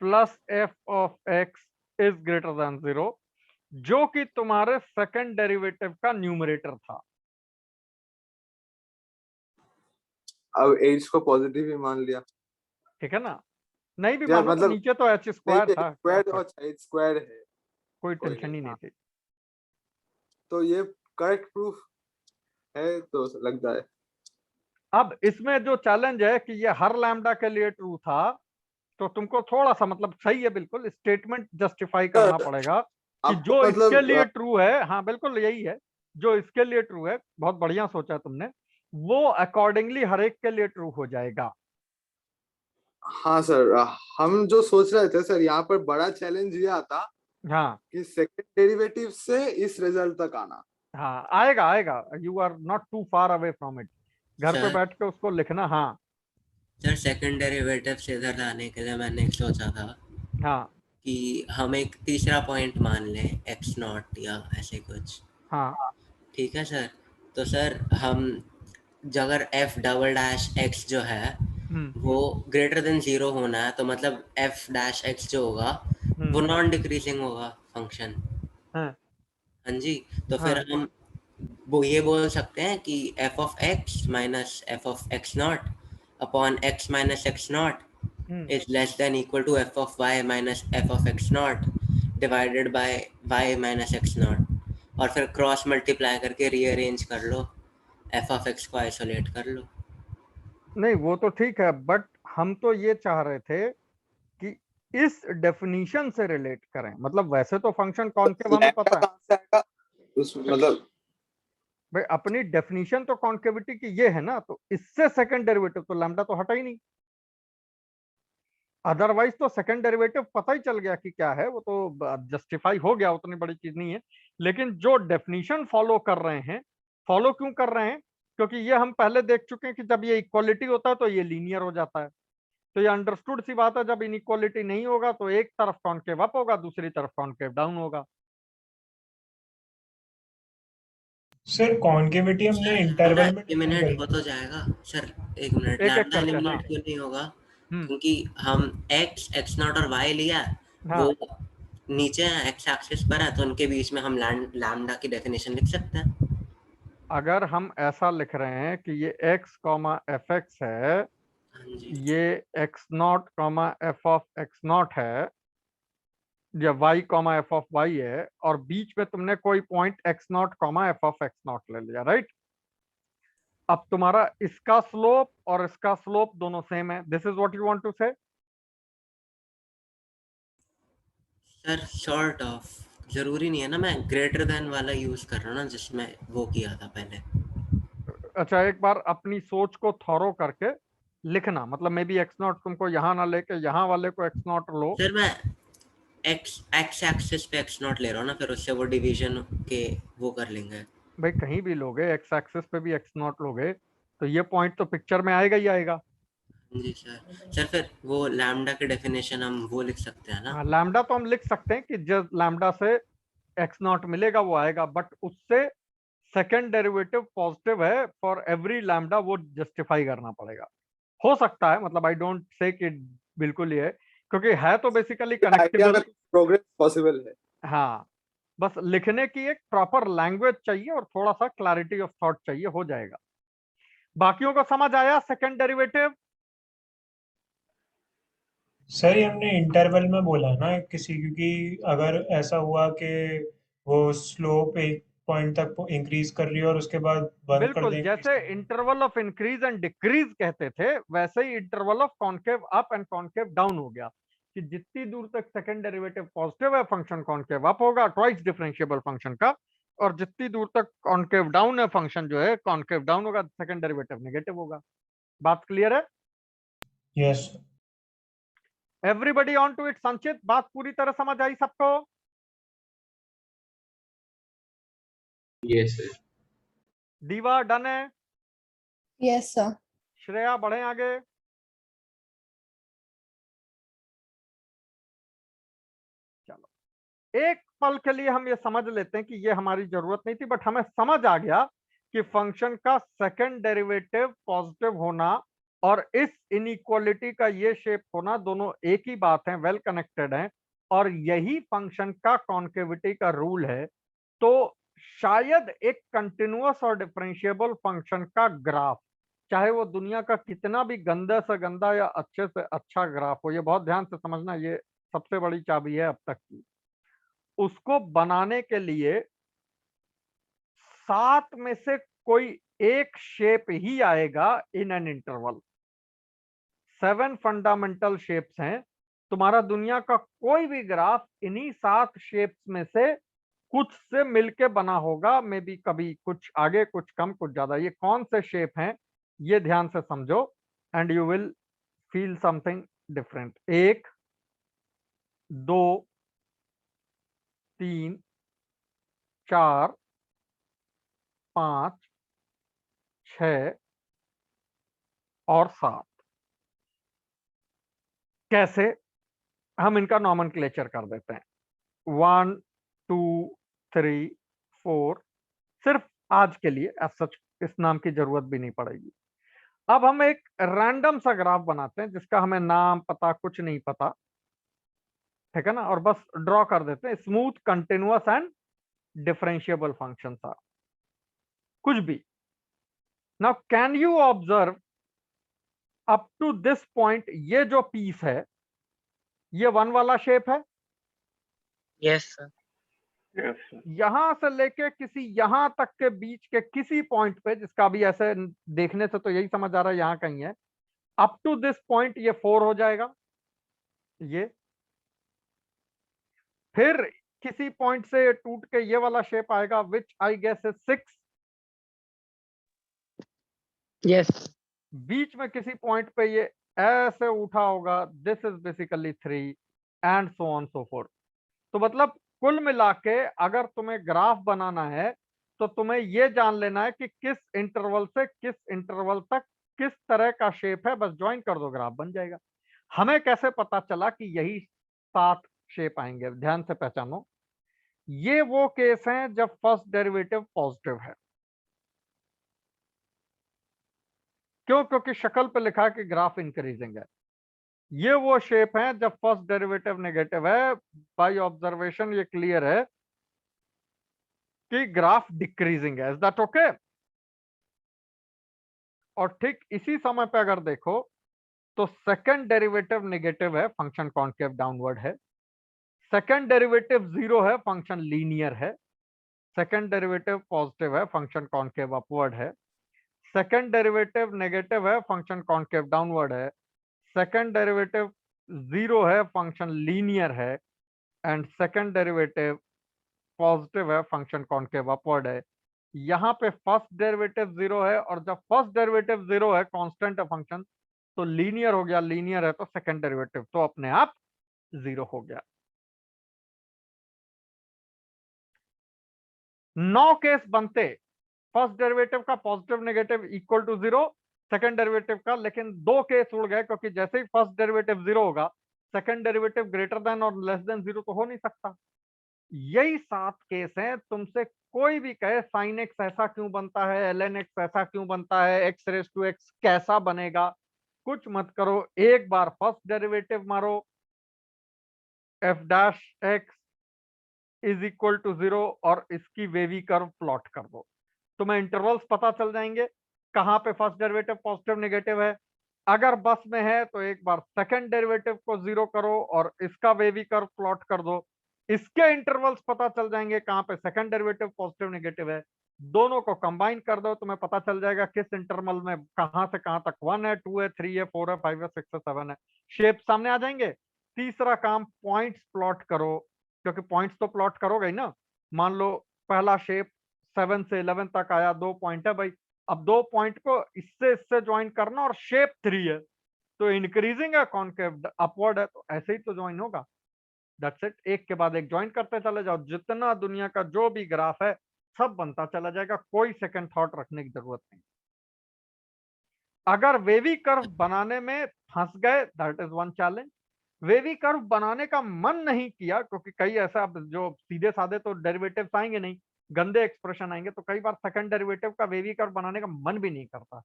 plus f of x is greater than 0, जो कि तुम्हारे सेकंड डेरिवेटिव का न्यूमरेटर था। अब h को पॉजिटिव ही मान लिया, ठीक है ना? नहीं भी या मानो तो मतलब नीचे तो h स्क्वायर था, स्क्वायर और h स्क्वायर है, कोई कोई टेंशन ही नहीं थी। तो ये करेक्ट प्रूफ है तो लगता है। अब इसमें जो चैलेंज है कि ये हर लैम्डा के लिए ट्रू था, तो तुमको थोड़ा सा मतलब सही है, बिल्कुल स्टेटमेंट जस्टिफाई करना पड़ेगा कि आपको जो मतलब इसके लिए ट्रू है, हाँ बिल्कुल यही है, जो इसके लिए ट्रू है, बहुत बढ़िया सोचा तुमने, वो अकॉर्डिंगली हर एक के लिए ट्रू हो जाएगा। हाँ सर, हम जो सोच रहे थे सर, यहाँ पर बड़ा चैलेंज ये आता हाँ कि सेकंड डेरिवेटिव से इस रिजल्ट तक आना। हाँ आएगा आएगा, you are not too far away from it. घर पे सर बैठ के उसको लिखना। हाँ सर सेकंड डेरिवेटिव से इधर लाने के लिए मैंने एक सोचा था हाँ कि हम एक तीसरा पॉइंट मान लें x नॉट या ऐसे कुछ। हाँ ठीक है सर, तो सर हम अगर f डबल डैश x जो है वो ग्रेटर देन 0 होना है, तो मतलब f डैश x जो होगा वो नॉन डिक्रीजिंग होगा फंक्शन। हाँ हाँ जी, तो फिर हम वो ये बोल सकते हैं कि f of x minus f of x not upon x minus x not is less than equal to f of y minus f of x naught divided by y minus x naught, और फिर cross multiply करके rearrange कर लो, f of x को isolate कर लो। नहीं वो तो ठीक है, बट हम तो ये चाह रहे थे कि इस डेफिनेशन से रिलेट करें। मतलब वैसे तो फंक्शन कॉनकेव हमें पता है कहाँ से आएगा उस मतलब भाई, अपनी डेफिनेशन तो कॉनकेविटी की ये है ना, तो इससे सेकंड डेरिवेटिव तो लैम्डा तो हटा ही नहीं। अदरवाइज तो सेकंड डेरिवेटिव पता ही चल गया कि क्या है, वो तो जस्टिफाई हो गया, उतनी बड़ी चीज नहीं है। लेकिन जो डेफिनेशन फॉलो कर रहे हैं, फॉलो क्यों कर रहे हैं? क्योंकि ये हम पहले देख चुके हैं कि जब ये इक्वालिटी होता है तो ये लीनियर हो जाता है। तो ये अंडरस्टूड सी बात है, जब इनइक्वालिटी नहीं होगा तो एक तरफ कॉनकेव अप होगा, दूसरी तरफ कॉनकेव डाउन होगा। सर कॉन्केविटी हमने इंटरवल में डिफाइन एलिमिनेट करी हो थी। तो जाएगा सर, एक मिनट, एक एक लैम्डा करके, हाँ। एलिमिनेट क्यों नहीं होगा? हम्म क्योंकि हम x x नॉट और y लिया, हाँ वो नीचे है, x एक्सिस पर है, तो उनके बीच में हम लैम्डा की डेफिनेशन लिख सकते हैं। अगर हम ऐसा लिख रहे हैं कि ये x कॉमा एफ एक्स है, हाँ जी, ये x naught comma f of x naught है, या y comma f of y है, और बीच में तुमने कोई point x naught comma f of x naught ले लिया, राइट? अब तुम्हारा इसका स्लोप और इसका स्लोप दोनों सेम है। This is what you want to say? Sir sort of जरूरी नहीं है ना, मैं ग्रेटर देन वाला यूज कर रहा हूँ ना, जिसमें वो किया था पहले। अच्छा, एक बार अपनी सोच को थॉरो करके लिखना, मतलब मे बी एक्स नॉट तुमको यहाँ ना लेके यहाँ वाले को एक्स नॉट लो। सर मैं x x एक्सिस पे x नॉट ले रहा हूँ ना, फिर उससे वो डिवीजन के वो कर लेंगे। भाई कहीं भी लोगे, एक्स एक्सिस पे भी एक्स नॉट लोगे तो ये पॉइंट तो पिक्चर में आएगा ही आएगा। जी सर। सर फिर वो लैम्डा की डेफिनेशन हम वो लिख सकते हैं ना? हाँ, लैम्डा तो हम लिख सकते हैं कि जब लैम्डा से एक्स नॉट मिलेगा वो आएगा, बट उससे सेकंड डेरिवेटिव पॉजिटिव है फॉर एवरी लैम्डा, वो जस्टिफाई करना पड़ेगा। हो सकता है, मतलब आई डोंट से कि बिल्कुल ही है, क्योंकि है तो बेसिकली आइडिया में कनेक्टेबल। प्रोग्रेस पॉसिबल है। हाँ, बस लिखने की एक प्रॉपर लैंग्वेज चाहिए और थोड़ा सा क्लैरिटी ऑफ थॉट चाहिए, हो जाएगा। बाकियों को समझ आया सेकंड डेरिवेटिव? सर ये हमने इंटरवल में बोला है ना किसी, क्योंकि अगर ऐसा हुआ कि वो स्लोप एक पॉइंट तक इंक्रीज कर रही है और उसके बाद बंद कर बिल्कुल, दें increase जैसे करना। Interval of increase and decrease कहते थे, वैसे ही interval of concave up and concave down हो गया, कि जितनी दूर तक सेकंड डेरिवेटिव पॉजिटिव है फंक्शन कॉन्केव अप होगा, ट्वाइस डिफरेंशिएबल फंक्शन का, और जितनी दूर तक कॉन्केव डाउन है फंक्शन जो है कॉन्केव डाउन होगा, सेकंड डेरिवेटिव नेगेटिव होगा। बात क्लियर है? Yes. Everybody on to it? Sanchit, बात पूरी तरह समझ आई सबको? Yes sir. दीवा डन है? Yes sir. श्रेया बढ़े आगे। चलो, एक पल के लिए हम ये समझ लेते हैं कि ये हमारी जरूरत नहीं थी, बट हमें समझ आ गया कि फंक्शन का सेकंड डेरिवेटिव पॉजिटिव होना और इस इनइक्वालिटी का ये शेप होना दोनों एक ही बात है, वेल कनेक्टेड है, और यही फंक्शन का कॉन्केविटी का रूल है। तो शायद एक कंटिन्यूअस और डिफरेंशिएबल फंक्शन का ग्राफ, चाहे वो दुनिया का कितना भी गंदा से गंदा या अच्छे से अच्छा ग्राफ हो, ये बहुत ध्यान से समझना, ये सबसे बड़ी चाबी है अब तक की, उसको बनाने के लिए 7 में से कोई एक शेप ही आएगा in an interval. 7 fundamental shapes हैं। तुम्हारा दुनिया का कोई भी ग्राफ इन्हीं 7 शेप्स में से कुछ से मिलके बना होगा, मे बी कभी कुछ आगे कुछ कम कुछ ज्यादा। ये कौन से शेप हैं ये ध्यान से समझो, and you will feel something different. 1 2 3 4 5 6 और 7। कैसे? हम इनका नॉमेनक्लेचर कर देते हैं। 1 2 3 4, सिर्फ आज के लिए एज सच इस नाम की जरूरत भी नहीं पड़ेगी। अब हम एक रैंडम सा ग्राफ बनाते हैं जिसका हमें नाम पता कुछ नहीं पता, ठीक है ना, और बस ड्रॉ कर देते हैं smooth continuous and differentiable function सा, कुछ भी। Now can you observe up to this point, ये जो पीस है ये वन वाला शेप है। Yes sir. यहां से लेके किसी यहां तक के बीच के किसी पॉइंट पे, जिसका भी ऐसे देखने से तो यही समझ आ रहा है यहां कहीं है, अप टू दिस पॉइंट ये 4 हो जाएगा। ये फिर किसी पॉइंट से टूट के ये वाला शेप आएगा विच आई गेस इज 6। यस। बीच में किसी पॉइंट पे ये ऐसे उठा होगा, this is basically 3 and so on so fourth. तो मतलब कुल मिला के अगर तुम्हें ग्राफ बनाना है तो तुम्हें ये जान लेना है कि किस इंटरवल से किस इंटरवल तक किस तरह का शेप है, बस ज्वाइन कर दो ग्राफ बन जाएगा। हमें कैसे पता चला कि यही 7 शेप आएंगे? ध्यान से पहचानो, ये वो केस हैं जब फर्स्ट डेरिवेटिव पॉजिटिव है। क्यों? क्योंकि शक्ल पे लिखा है कि ग्राफ इंक्रीजिंग है। ये वो शेप है जब फर्स्ट डेरिवेटिव नेगेटिव है। बाय ऑब्जर्वेशन ये क्लियर है कि ग्राफ डिक्रीजिंग है। Is that okay? और ठीक इसी समय पे अगर देखो तो सेकंड डेरिवेटिव नेगेटिव है, फंक्शन कॉन्केव डाउनवर्ड है। सेकंड डेरिवेटिव 0 है, फंक्शन लीनियर है। सेकंड डेरिवेटिव पॉजिटिव है, फंक्शन कॉन्केव अपवर्ड है। सेकंड डेरिवेटिव नेगेटिव है, फंक्शन कॉन्केव डाउनवर्ड है। सेकंड डेरिवेटिव 0 है, फंक्शन लीनियर है। एंड सेकंड डेरिवेटिव पॉजिटिव है, फंक्शन कॉन्केव अपवर्ड है। यहाँ पे फर्स्ट डेरिवेटिव 0 है, और जब फर्स्ट डेरिवेटिव 0 है, कांस्टेंट है फंक्शन, तो लीनियर हो गया। लीनियर है तो सेकंड डेरिवेटिव तो अपने आप 0 हो गया। 9 केस बनते फर्स्ट डेरिवेटिव का positive negative equal to 0, second derivative का, लेकिन 2 केस उड़ गए क्योंकि जैसे ही फर्स्ट डेरिवेटिव 0 होगा सेकंड डेरिवेटिव ग्रेटर देन और लेस देन 0 तो हो नहीं सकता। यही 7 केस हैं। तुमसे कोई भी कहे साइन एक्स ऐसा क्यों बनता है, एल एक्स ऐसा क्यों बनता है, एक्स रेस टू एक्स कैसा बनेगा, कुछ मत करो, एक बार फर्स्ट डेरिवेटिव मारो, f dash x is equal to 0 और इसकी वेवी कर्व प्लॉट कर दो। तुम्हें इंटरवल्स पता चल जाएंगे कहां पे फर्स्ट डेरिवेटिव पॉजिटिव नेगेटिव है। अगर बस में है तो एक बार सेकंड डेरिवेटिव को 0 करो और इसका वेवी कर्व प्लॉट कर दो। इसके इंटरवल्स पता चल जाएंगे कहां पे सेकंड डेरिवेटिव पॉजिटिव नेगेटिव है। दोनों को कंबाइन कर दो, तुम्हें पता चल जाएगा किस इंटरवल में कहां से कहां तक 1 है, 2 है, 3 है, 4 है, 5 है, 6 है, 7 है। शेप सामने आ जाएंगे। तीसरा काम पॉइंट्स प्लॉट करो, क्योंकि पॉइंट्स तो प्लॉट करोगे ही ना। मान लो पहला शेप 7 से 11 तक आया, 2 पॉइंट है भाई। अब 2 पॉइंट को इससे इससे ज्वाइन करना और शेप 3 है, तो इंक्रीजिंग है, कॉन्केव अपवर्ड है, तो ऐसे ही तो ज्वाइन होगा। That's it. एक के बाद एक ज्वाइन करते चले जाओ, जितना दुनिया का जो भी ग्राफ है सब बनता चला जाएगा, कोई सेकंड थॉट रखने की जरूरत नहीं। अगर वेवी कर्व बनाने में फंस गए, that is one challenge. Wavy curve बनाने का मन नहीं किया, क्योंकि कई ऐसा जो सीधे साधे तो डेरिवेटिव्स आएंगे नहीं, गंदे एक्सप्रेशन आएंगे, तो कई बार सेकंड डेरिवेटिव का वेवी कर्व बनाने का मन भी नहीं करता,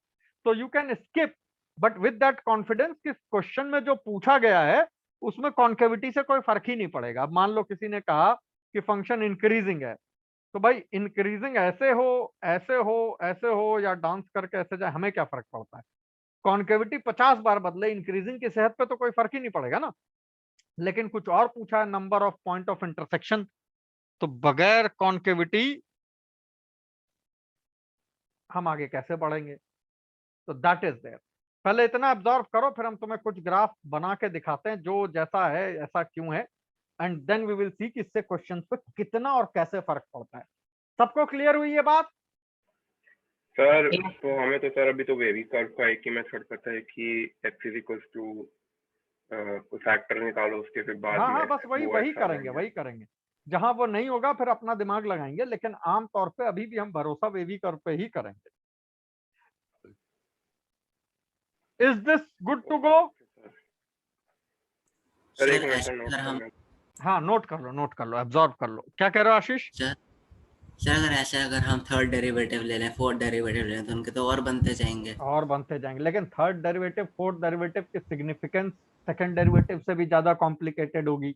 तो you can skip, but with that confidence कि क्वेश्चन में जो पूछा गया है उसमें कॉन्केविटी से कोई फर्क ही नहीं पड़ेगा। अब मान लो किसी ने कहा कि फंक्शन इंक्रीजिंग है, तो भाई इंक्रीजिंग ऐसे हो ऐसे हो ऐसे हो या डांस करके ऐसे जाए, हमें क्या फर्क पड़ता है? कॉन्केविटी 50 बार बदले, इंक्रीजिंग की सेहत पे तो कोई फर्क ही नहीं पड़ेगा ना। लेकिन कुछ और पूछा है, number of point of intersection, तो बगैर कॉन्केविटी हम आगे कैसे बढ़ेंगे? तो दैट इज देयर। पहले इतना ऑब्जर्व करो, फिर हम तुम्हें कुछ ग्राफ बना के दिखाते हैं जो जैसा है ऐसा क्यों है, and then we will see कि इससे क्वेश्चन पे कितना और कैसे फर्क पड़ता है। सबको क्लियर हुई ये बात? सर तो हमें तो सर अभी तो वेवी कर्व का एक ही मेथड पता है कि x is equal two factor निकालो, उसके फिर बाद हाँ में बस वही करेंगे। जहां वो नहीं होगा फिर अपना दिमाग लगाएंगे, लेकिन आमतौर पे अभी भी हम भरोसा वेवी कर्व पे ही करेंगे। Is this good to go? Sir एक सर मिनट ऐसा नोट अगर हम करना। हाँ नोट कर लो, एब्जॉर्ब कर लो। क्या कह रहे हो आशीष? सर सर अगर ऐसा अगर हम थर्ड डेरिवेटिव ले लें, फोर्थ डेरिवेटिव ले लें, तो उनके तो और बनते जाएंगे। और बनते जाएंगे, लेकिन थर्ड डेरिवेटिव फोर्थ डेरिवेटिव की सिग्निफिकेंस सेकंड डेरिवेटिव से भी ज्यादा कॉम्प्लिकेटेड होगी,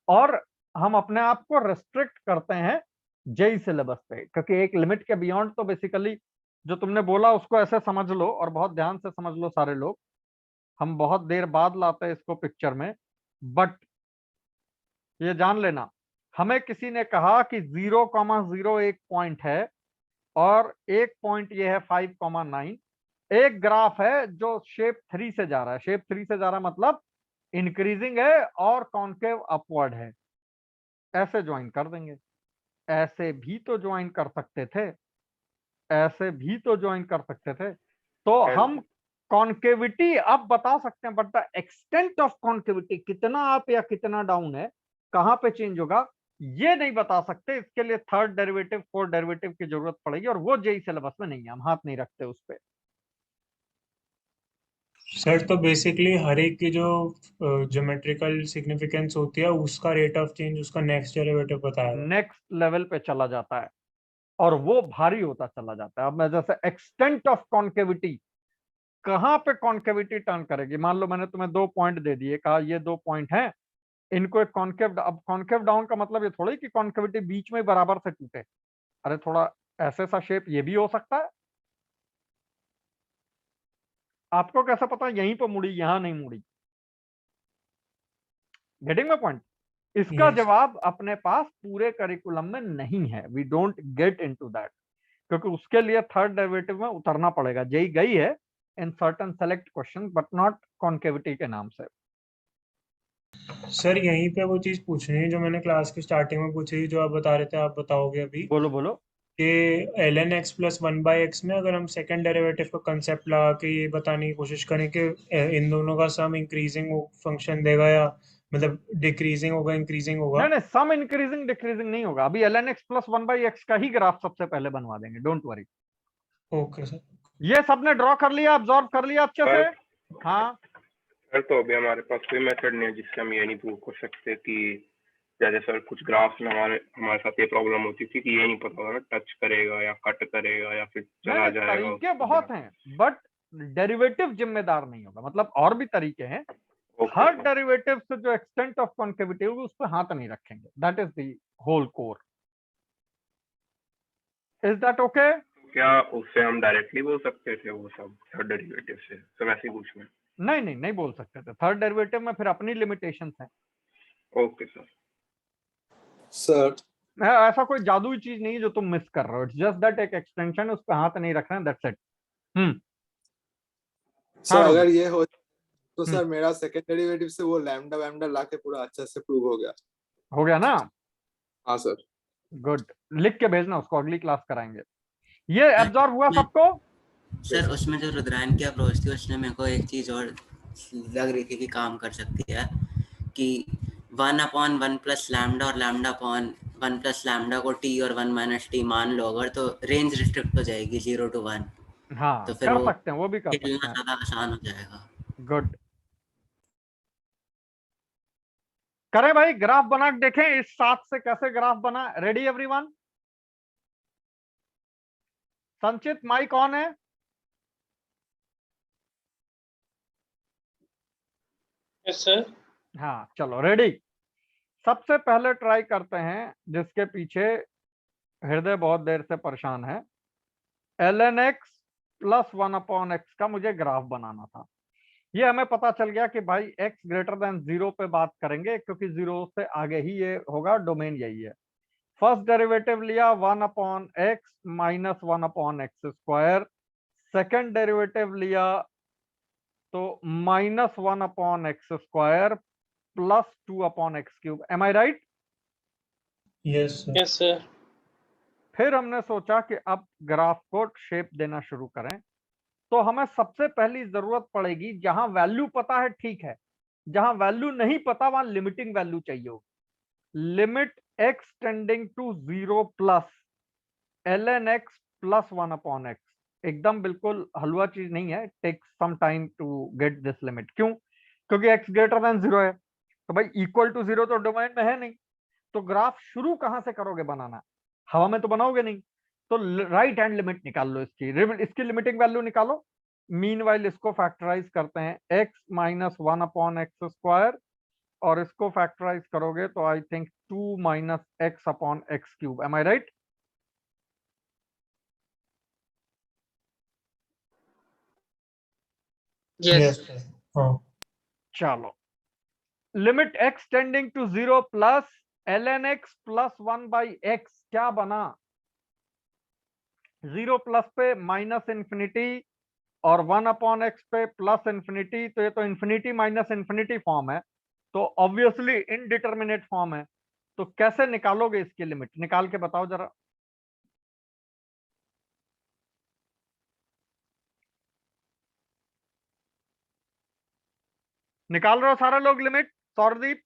और हम अपने आप को रेस्ट्रिक्ट करते हैं जेई सिलेबस पे, क्योंकि एक लिमिट के बियॉन्ड तो बेसिकली जो तुमने बोला उसको ऐसे समझ लो और बहुत ध्यान से समझ लो सारे लोग, हम बहुत देर बाद लाते हैं इसको पिक्चर में, बट ये जान लेना, हमें किसी ने कहा कि 0,0 एक पॉइंट है और एक पॉइंट ये है 5,9, एक ग्राफ है जो शेप 3 से जा रहा है, शेप 3 से जा रहा है मतलब इंक्रीजिंग है और कॉन्केव अपवर्ड है, ऐसे ज्वाइन कर देंगे। ऐसे भी तो ज्वाइन कर सकते थे, ऐसे भी तो ज्वाइन कर सकते थे, तो हम कॉन्केविटी अब बता सकते हैं, but the extent of concavity कितना अप या कितना डाउन है, कहां पे चेंज होगा, ये नहीं बता सकते। इसके लिए थर्ड डेरिवेटिव फोर्थ डेरिवेटिव की जरूरत पड़ेगी, और वो जेई सिलेबस में नहीं है, हम हाथ नहीं रखते उस पर। सर तो बेसिकली हर एक की जो ज्योमेट्रिकल सिग्निफिकेंस होती है उसका रेट ऑफ चेंज उसका नेक्स्ट डेरिवेटिव बताया। नेक्स्ट लेवल पे चला जाता है और वो भारी होता चला जाता है। अब मैं जैसे एक्सटेंट ऑफ कॉन्केविटी, कहां पे कॉन्केविटी टर्न करेगी, मान लो मैंने तुम्हें 2 पॉइंट दे दिए, कहा ये 2 पॉइंट हैं, इनको एक कॉन्केव, अब कॉन्केव डाउन का मतलब ये थोड़ी कि कॉन्केविटी बीच में बराबर से टूटे, अरे थोड़ा ऐसे सा शेप ये भी हो सकता है। आपको कैसा पता यहीं पर मुड़ी यहां नहीं मुड़ी? Getting my point? इसका यस जवाब अपने पास पूरे करिकुलम में नहीं है, we don't get into that, क्योंकि उसके लिए थर्ड डेरिवेटिव में उतरना पड़ेगा। जेई गई है in certain select question but not concavity के नाम से। सर यहीं पे वो चीज पूछनी है जो मैंने क्लास की स्टार्टिंग में पूछी थी, जो आप बता रहे थे, आप बताओगे अभी बोलो बोलो। कि ln x प्लस 1/x में अगर हम सेकंड डेरिवेटिव का कंसेप्ट लगा के ये बताने की कोशिश करें कि इन दोनों का सम इंक्रीजिंग फंक्शन देगा या मतलब डिक्रीजिंग होगा इंक्रीजिंग होगा। नहीं नहीं, सम इंक्रीजिंग डिक्रीजिंग नहीं होगा, अभी ln x प्लस 1/x का ही ग्राफ सबसे पहले बनवा देंगे, डोंट वरी। Okay sir. ये सबने ड्रॉ कर लिया, ऑब्जर्व कर लिया अच्छे से? हाँ सर तो अभी हमारे पास कोई मेथड नहीं है जिससे हम ये नहीं प्रूव कर सकते कि जैसे सर कुछ ग्राफ्स में हमारे हमारे साथ ये प्रॉब्लम होती थी कि ये नहीं पता होगा टच करेगा या कट करेगा या फिर चला जाएगा। तरीके बहुत हैं, बट डेरिवेटिव जिम्मेदार नहीं होगा, मतलब और भी तरीके हैं। हर डेरिवेटिव से जो एक्सटेंट ऑफ कॉन्केविटी होगी उस पर हाथ नहीं रखेंगे, that is the whole core. Is that okay? क्या उससे हम डायरेक्टली बोल सकते थे वो सब थर्ड डेरिवेटिव से? सब ऐसे ही पूछ में। नहीं नहीं नहीं बोल सकते थे, थर्ड डेरिवेटिव में फिर अपनी लिमिटेशंस हैं। Okay sir. सर ऐसा कोई जादुई चीज नहीं है जो तुम मिस कर रहे हो, इट्स जस्ट दैट एक एक्सटेंशन, उस पर हाथ नहीं रखना, दैट्स इट। सर हाँ अगर रोहित। ये हो तो सर मेरा सेकंड डेरिवेटिव से वो लैम्डा वैम्डा लाके पूरा अच्छे से प्रूव हो गया। हो गया ना? हाँ सर। गुड, लिख के भेजना उसको, अगली क्लास कराएंगे। ये एब्जॉर्ब हुआ सबको? सर उसमें जो रुद्रायन की अप्रोच थी उसने मेरे को एक चीज और लग रही थी कि काम कर सकती है, कि 1/1 प्लस लैम्डा और लैम्डा अपॉन 1 प्लस लैम्डा को t और 1 माइनस टी मान लो अगर, तो रेंज रिस्ट्रिक्ट हो जाएगी 0 to 1, हाँ तो फिर कर वो सकते हैं, वो भी कर सकते खेलना हैं। ज्यादा आसान हो जाएगा। गुड, करें भाई, ग्राफ बना के देखें इस 7 से कैसे ग्राफ बना। Ready everyone? संचित माइक ऑन है? Yes sir. हाँ चलो रेडी। सबसे पहले ट्राई करते हैं, जिसके पीछे हृदय बहुत देर से परेशान है, ln x प्लस 1/x का मुझे ग्राफ बनाना था। ये हमें पता चल गया कि भाई x ग्रेटर देन 0 पे बात करेंगे, क्योंकि 0 से आगे ही ये होगा, डोमेन यही है। फर्स्ट डेरिवेटिव लिया 1/x minus 1/x square, second derivative लिया तो minus 1/x square plus 2/x cube. Am I right? Yes sir. Yes sir. फिर हमने सोचा कि अब ग्राफ को शेप देना शुरू करें, तो हमें सबसे पहली जरूरत पड़ेगी, जहां वैल्यू पता है ठीक है, जहां वैल्यू नहीं पता वहां लिमिटिंग वैल्यू चाहिए होगी। Limit x tending to 0 plus ln x plus 1/x, एकदम बिल्कुल हलवा चीज नहीं है, take some time to get this limit. क्यों? क्योंकि x ग्रेटर देन 0 है, तो भाई इक्वल टू 0 तो डोमेन में है नहीं, तो ग्राफ शुरू कहां से करोगे बनाना? हवा में तो बनाओगे नहीं। तो राइट हैंड लिमिट निकाल लो इसकी लिमिटिंग वैल्यू निकालो। मीन वाइल इसको फैक्टराइज करते हैं, x माइनस 1/x², और इसको फैक्टराइज करोगे तो I think 2 minus x/x³। Am I right? Yes. हाँ चलो, limit x tending to 0 plus ln x plus 1/x क्या बना? 0 प्लस पे माइनस इंफिनिटी और 1/x पे प्लस इंफिनिटी, तो ये तो इंफिनिटी माइनस इंफिनिटी फॉर्म है, तो ऑब्वियसली इनडिटर्मिनेट फॉर्म है। तो कैसे निकालोगे इसकी लिमिट? निकाल के बताओ जरा। निकाल रहे हो सारे लोग लिमिट? सौरदीप?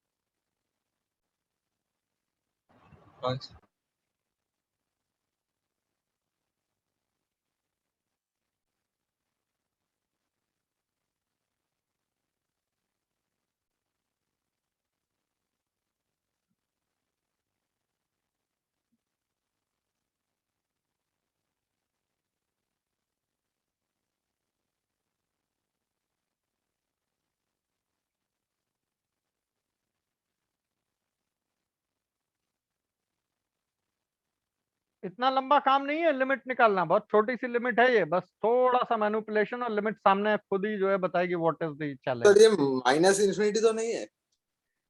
इतना लंबा काम नहीं है लिमिट निकालना, बहुत छोटी सी लिमिट है ये, बस थोड़ा सा मैनिपुलेशन और लिमिट सामने खुद ही जो है बताएगी what is the challenge. Sir ये माइनस इन्फिनिटी तो नहीं है?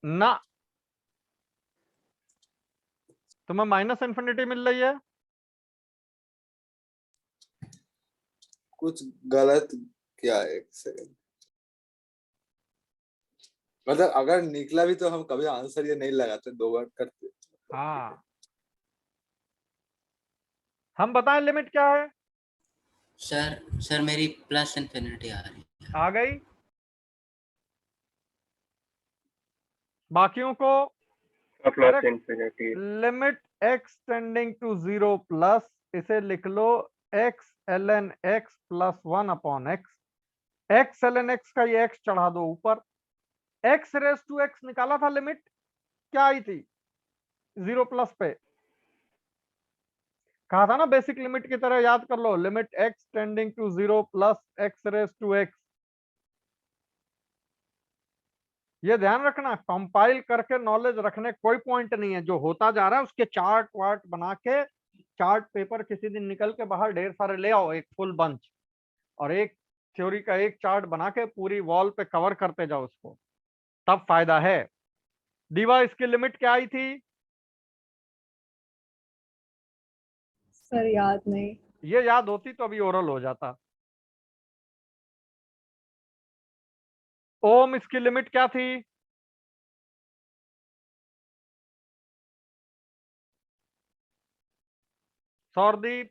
ना, तुम्हें माइनस इंफिनिटी मिल रही है? कुछ गलत क्या है? एक सेकंड, मतलब अगर निकला भी तो हम कभी आंसर ये नहीं लगाते, 2 बार करते। हाँ, हम बताएं लिमिट क्या है? सर मेरी प्लस इन्फिनिटी आ रही है। आ गई। बाकियों को plus infinity. Limit x tending to 0 plus, इसे लिख लो x ln x plus 1/x। x ln x का ये x चढ़ा दो ऊपर। x रेस टू x निकाला था लिमिट, क्या आई थी 0 प्लस पे? कहा था ना बेसिक लिमिट की तरह याद कर लो, limit x tending to 0 plus x raise to x। ये ध्यान रखना, कंपाइल करके नॉलेज रखने कोई पॉइंट नहीं है, जो होता जा रहा है उसके चार्ट वार्ट बना के, चार्ट पेपर किसी दिन निकल के बाहर ढेर सारे ले आओ, एक फुल बंच, और एक थ्योरी का एक चार्ट बना के पूरी वॉल पे कवर करते जाओ उसको, तब फायदा है। दीवा, इसकी लिमिट क्या आई थी? सर याद नहीं। ये याद होती तो अभी ओरल हो जाता। ओम, इसकी लिमिट क्या थी? सौरदीप?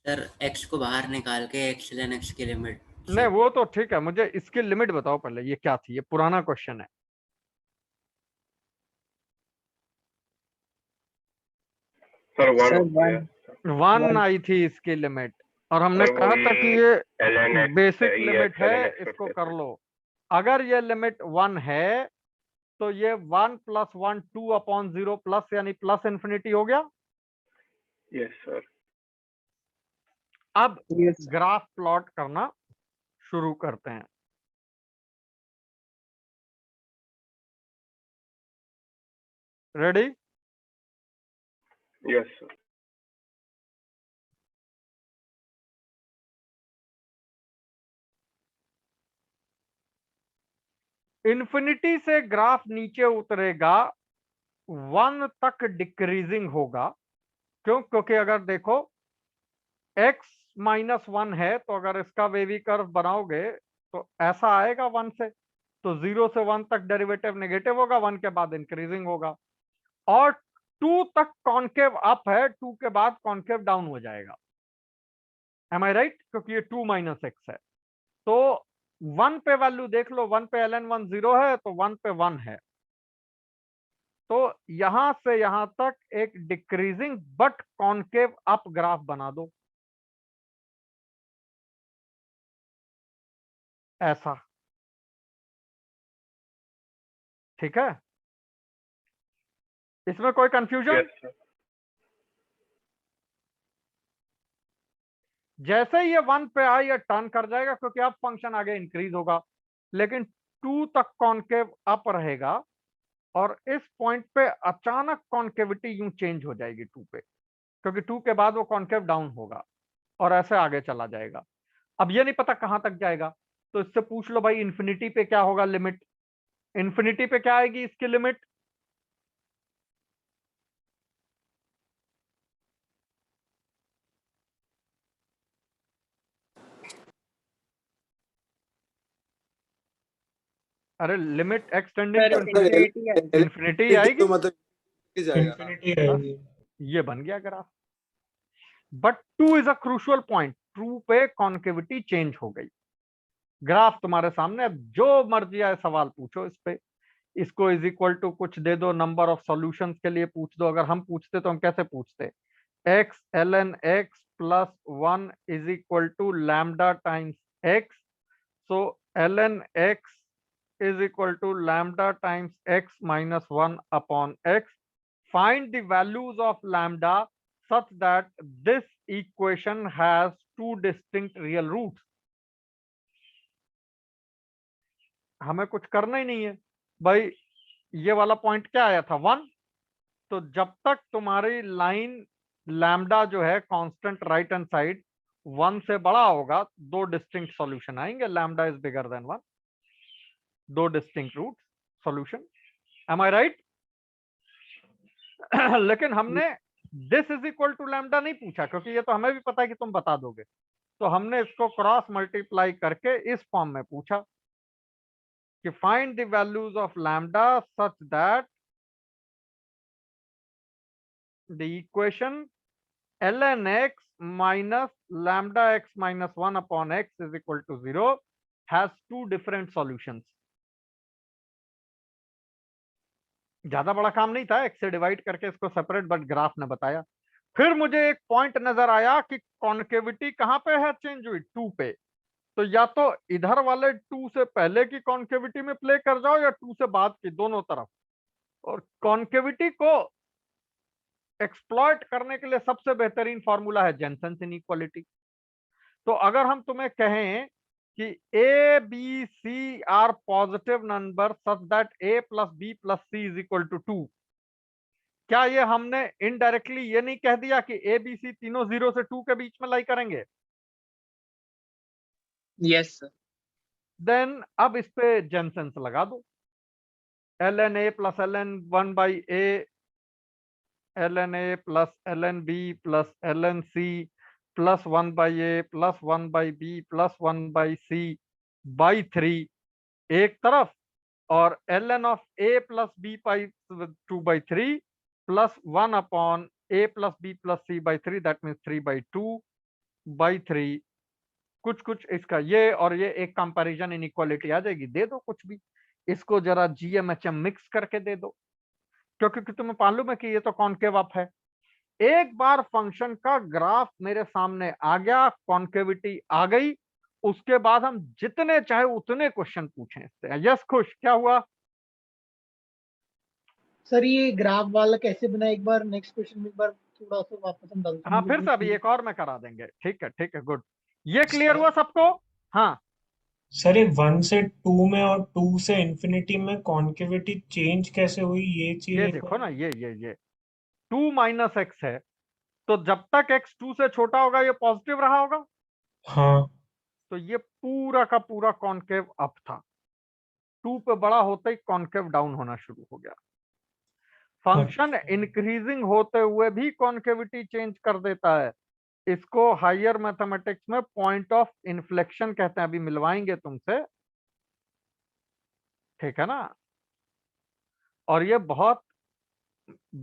सर x को बाहर निकाल के x ln x की लिमिट। नहीं वो तो ठीक है, मुझे इसकी लिमिट बताओ पहले, ये क्या थी? ये पुराना क्वेश्चन है। सर सर 1 आई थी इसकी लिमिट, और हमने सर वो कहा था कि ये ln x बेसिक ये लिमिट है, ln x इसको करके। कर लो। अगर ये लिमिट 1 है तो ये 1 + 1 2/0 प्लस यानी प्लस इंफिनिटी हो गया। Yes sir. अब ग्राफ प्लॉट करना शुरू करते हैं। रेडी? Yes sir. इंफिनिटी से ग्राफ नीचे उतरेगा, 1 तक डिक्रीजिंग होगा। क्यों? क्योंकि अगर देखो x - 1 है, तो अगर इसका वेवी कर्व बनाओगे तो ऐसा आएगा 1 से, तो 0 से 1 तक डेरिवेटिव नेगेटिव होगा, 1 के बाद इंक्रीजिंग होगा, और 2 तक कॉन्केव अप है, 2 के बाद कॉन्केव डाउन हो जाएगा। M I right? क्योंकि ये 2 - x है। तो 1 पे वैल्यू देख लो, 1 पे ln 1 0 है, तो 1 पे 1 है, तो यहां से यहां तक एक decreasing but concave up graph बना दो, ऐसा। ठीक है, इसमें कोई कंफ्यूजन? Yes sir. जैसे ही ये 1 पे आए ये टर्न कर जाएगा क्योंकि अब फंक्शन आगे इंक्रीज होगा, लेकिन 2 तक कॉन्केव अप रहेगा और इस पॉइंट पे अचानक कॉन्केविटी यूं चेंज हो जाएगी 2 पे, क्योंकि 2 के बाद वो कॉन्केव डाउन होगा और ऐसे आगे चला जाएगा। अब ये नहीं पता कहां तक जाएगा, तो इससे पूछ लो भाई इंफिनिटी पे क्या होगा लिमिट, इंफिनिटी पे क्या आएगी इसकी लिमिट? अरे limit x tending sir to infinity है। इंफिनिटी आएगी, तो मतलब ही जाएगा ना। इन्फिनिटी आएगी। ये बन गया graph. But 2 is a crucial point, 2 पे कॉन्केविटी चेंज हो गई। ग्राफ तुम्हारे सामने, अब जो मर्जी आए सवाल पूछो इस पे, इसको इज इक्वल टू कुछ दे दो, नंबर ऑफ सॉल्यूशंस के लिए पूछ दो। अगर हम पूछते तो हम कैसे पूछते? x ln x plus 1 is equal to lambda times x, so ln x is equal to lambda times x minus 1 upon x. Find the values of lambda such that this equation has two distinct real roots. हमें कुछ करना ही नहीं है भाई, ये वाला point क्या आया था 1, तो जब तक तुम्हारी लाइन लैम्डा जो है कांस्टेंट राइट हैंड साइड 1 से बड़ा होगा, दो डिस्टिंक्ट सॉल्यूशन आएंगे, लैम्डा इज बिगर देन 1, दो distinct root solution. Am I right? लेकिन हमने this is equal to lambda नहीं पूछा, क्योंकि ये तो हमें भी पता है कि तुम बता दोगे, तो हमने इसको क्रॉस मल्टीप्लाई करके इस फॉर्म में पूछा कि find the values of lambda such that the equation ln x minus lambda x minus 1 upon x is equal to 0 has two different solutions. ज्यादा बड़ा काम नहीं था x से डिवाइड करके इसको सेपरेट, बट ग्राफ ने बताया। फिर मुझे एक पॉइंट नजर आया कि कॉन्केविटी कहां पे है चेंज हुई, 2 पे, तो या तो इधर वाले 2 से पहले की कॉन्केविटी में प्ले कर जाओ या 2 से बाद की, दोनों तरफ। और कॉन्केविटी को एक्सप्लॉइट करने के लिए सबसे बेहतरीन फॉर्मूला है जेनसेंस इनइक्वालिटी। तो अगर हम तुम्हें कहें कि a b c are positive number such that a plus b plus c is equal to 2, क्या ये हमने इनडायरेक्टली ये नहीं कह दिया कि ए बी सी तीनों 0 से 2 के बीच में लाई करेंगे? Yes sir. देन अब इस पे जेनसेंस लगा दो, ln a plus ln 1 by a, ln a plus ln b plus ln c plus 1 by a plus 1 by b plus 1 by c by 3 एक तरफ, और ln of a plus b by 2 by 3 plus 1 upon a plus b plus c by 3, that means 3 by 2 by 3 कुछ कुछ इसका ये और ये एक कंपैरिजन इनइक्वालिटी आ जाएगी। दे दो कुछ भी, इसको जरा GMHM मिक्स करके दे दो, क्योंकि तुम्हें मालूम है कि ये तो कॉन्केव अप है। एक बार फंक्शन का ग्राफ मेरे सामने आ गया, कॉन्केविटी आ गई, उसके बाद हम जितने चाहे उतने क्वेश्चन पूछें इससे। यस खुश, क्या हुआ? सर ये ग्राफ वाला कैसे बना, एक बार नेक्स्ट क्वेश्चन में एक बार थोड़ा सा वापस हम डालते हैं। हाँ फिर से अभी एक और में करा देंगे। ठीक है गुड, ये क्लियर हुआ सबको? हाँ सर ये 1 से 2 में और 2 से इंफिनिटी में कॉन्केविटी चेंज कैसे हुई, ये चीज ये एक देखो बार- ना, ये 2 माइनस एक्स है, तो जब तक x 2 से छोटा होगा ये पॉजिटिव रहा होगा, हाँ तो ये पूरा का पूरा कॉन्केव अप था। 2 पे बड़ा होते ही कॉन्केव डाउन होना शुरू हो गया। फंक्शन इंक्रीजिंग होते हुए भी कॉन्केविटी चेंज कर देता है, इसको हायर मैथमेटिक्स में पॉइंट ऑफ इन्फ्लेक्शन कहते हैं, अभी मिलवाएंगे तुमसे, ठीक है ना। और ये बहुत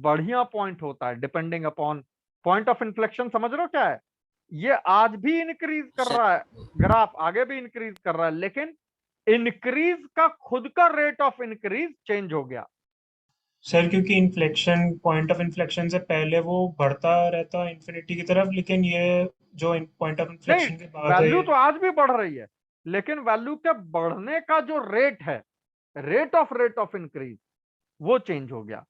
बढ़िया पॉइंट होता है, depending upon point of inflection. समझ रहे हो क्या है? ये आज भी इंक्रीज कर रहा है, ग्राफ आगे भी इंक्रीज कर रहा है, लेकिन इंक्रीज का खुद का रेट ऑफ इंक्रीज चेंज हो गया। सर, क्योंकि इन्फ्लेक्शन पॉइंट ऑफ इन्फ्लेक्शन से पहले वो बढ़ता रहता है इंफिनिटी की तरफ, लेकिन ये जो पॉइंट ऑफ नहीं, इन्फ्लेक्शन के बाद है वैल्यू तो आज भी बढ़ रही है, लेकिन वैल्यू के बढ़ने का जो रेट है, रेट ऑफ इंक्रीज, वो चेंज हो गया।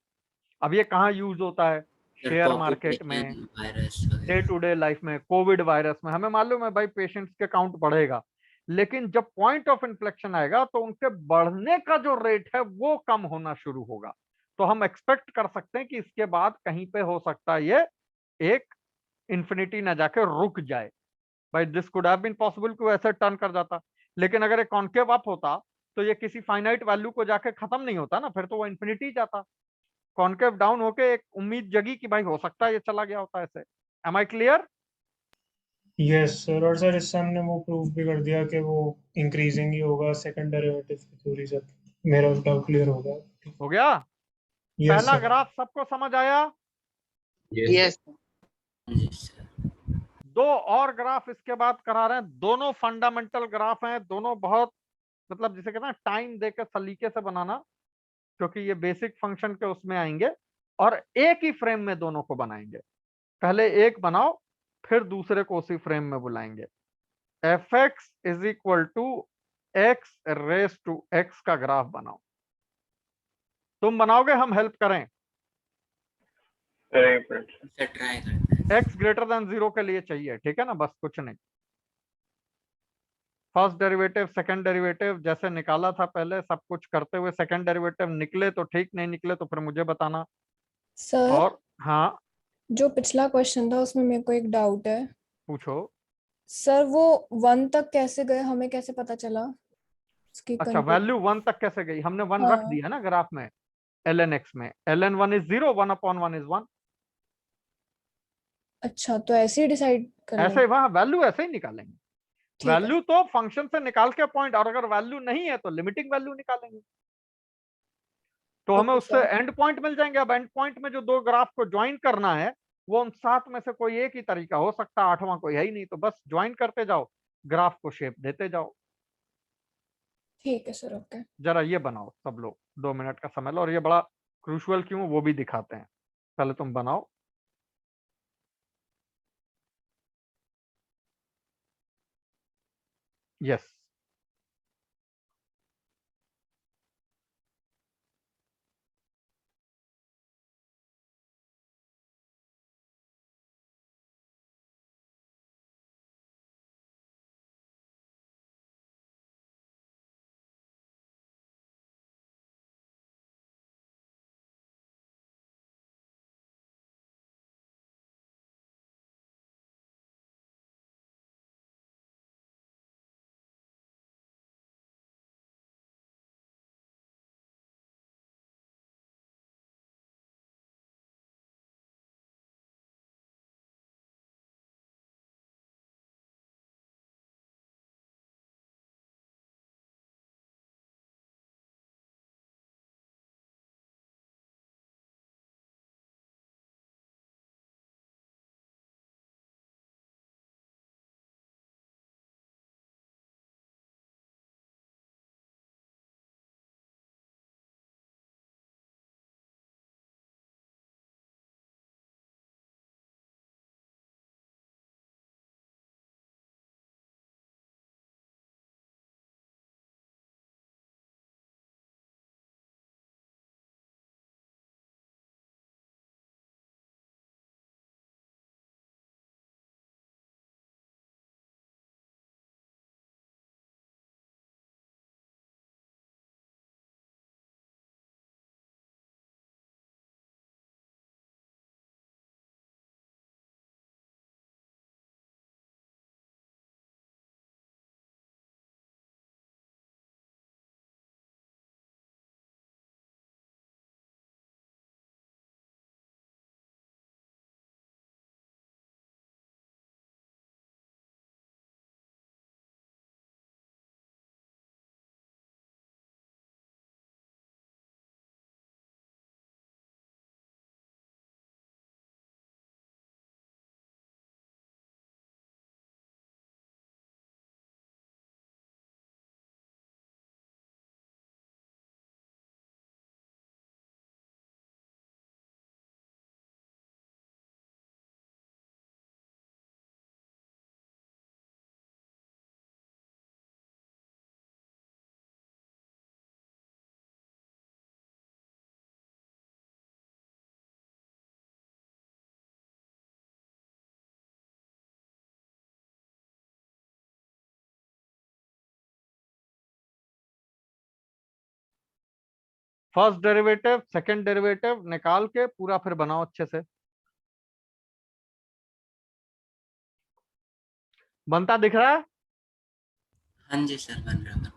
अब ये कहाँ यूज होता है? शेयर मार्केट में, virus day to day life में, कोविड वायरस में। हमें मालूम है भाई पेशेंट्स के काउंट बढ़ेगा, लेकिन जब पॉइंट ऑफ इन्फ्लेक्शन आएगा तो उनके बढ़ने का जो रेट है वो कम होना शुरू होगा। तो हम एक्सपेक्ट कर सकते हैं कि इसके बाद कहीं पे हो सकता है ये एक इंफिनिटी ना जाके रुक जाए। भाई this could have been possible कि वो ऐसे टर्न कर जाता, लेकिन अगर ये कॉन्केव अप होता तो ये किसी फाइनाइट वैल्यू को जाके खत्म नहीं होता ना, फिर तो वो इंफिनिटी जाता। कॉन्केव डाउन होके एक उम्मीद जगी कि भाई हो सकता है ये चला गया होता ऐसे। Am I clear? Yes sir, और सर इससे हमने वो प्रूफ भी कर दिया कि वो इंक्रीजिंग ही होगा सेकंड डेरिवेटिव की थ्योरी से। मेरा डाउट क्लियर हो गया। हो गया? यस पहला सर। ग्राफ सबको समझ आया? यस दो और ग्राफ इसके बाद करा रहे हैं, दोनों फंडामेंटल ग्राफ हैं, दोनों बहुत मतलब जिसे कहते हैं टाइम देकर सलीके से बनाना, क्योंकि ये बेसिक फंक्शन के उसमें आएंगे और एक ही फ्रेम में दोनों को बनाएंगे। पहले एक बनाओ, फिर दूसरे को उसी फ्रेम में बुलाएंगे। F x is equal to x raise to x का ग्राफ बनाओ। तुम बनाओगे, हम हेल्प करें? ट्राई करते हैं। एक्स ग्रेटर देन 0 के लिए चाहिए, ठीक है ना, बस कुछ नहीं। फर्स्ट डेरिवेटिव सेकंड डेरिवेटिव जैसे निकाला था पहले, सब कुछ करते हुए सेकंड डेरिवेटिव निकले तो ठीक, नहीं निकले तो फिर मुझे बताना। सर और हाँ, जो पिछला क्वेश्चन था उसमें मेरे को एक डाउट है। पूछो। सर वो 1 तक कैसे गए, हमें कैसे पता चला उसकी अच्छा, वैल्यू 1 तक कैसे गई? हमने 1 रख हाँ, दिया ना ग्राफ में, ln x में। ln 1 is 0, 1/1 is 1। अच्छा तो ऐसे ही डिसाइड कर ऐसे लें। वहां वैल्यू ऐसे ही निकालेंगे। ठीक है। वैल्यू तो फंक्शन से निकाल के पॉइंट, और अगर वैल्यू नहीं है तो लिमिटिंग वैल्यू निकालेंगे, तो हमें ओके उससे सर। एंड पॉइंट मिल जाएंगे। अब एंड पॉइंट में जो दो ग्राफ को ज्वाइन करना है, वो उन 7 में से कोई एक ही तरीका हो सकता है, 8वां कोई है ही नहीं, तो बस ज्वाइन करते जाओ, ग्राफ को शेप देते जाओ। ठीक है सर, ओके। जरा ये बनाओ सब लोग, 2 मिनट का समय लो, और ये बड़ा क्रूशल क्यों वो भी दिखाते हैं। पहले तुम बनाओ। Yes. First derivative second derivative निकाल के पूरा फिर बनाओ अच्छे से। बनता दिख रहा है? हाँ जी सर, बन रहा है।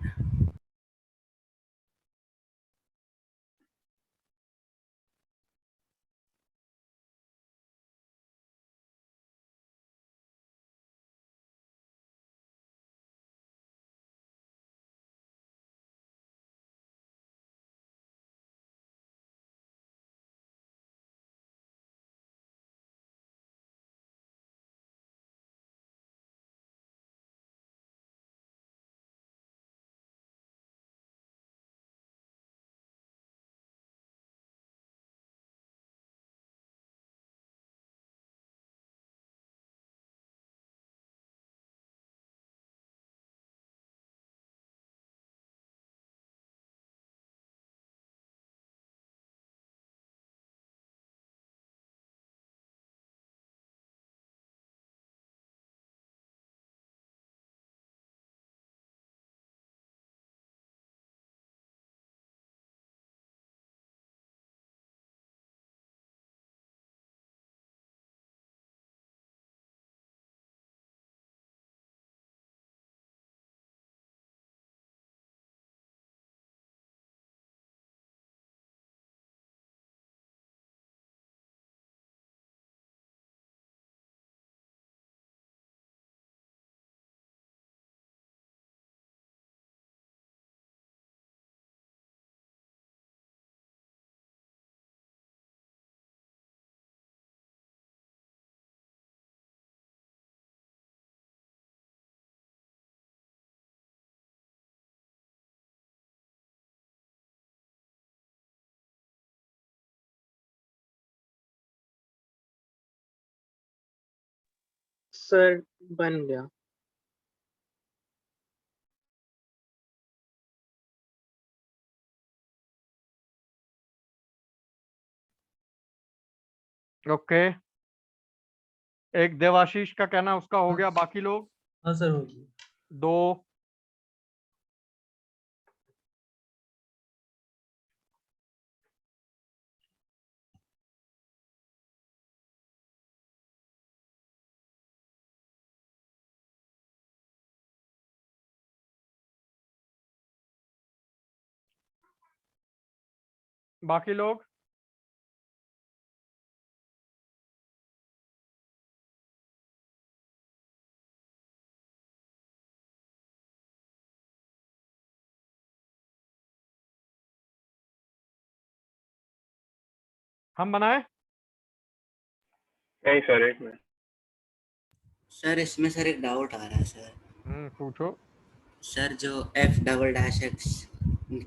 सर बन गया। ओके, एक देवाशीष का कहना उसका हो गया, बाकी लोग? हाँ सर, हो गया। 2, बाकी लोग? हम बनाए? नहीं सर, एक मिनट। सर इसमें सर एक डाउट आ रहा है सर। पूछो। सर जो f डबल डैश x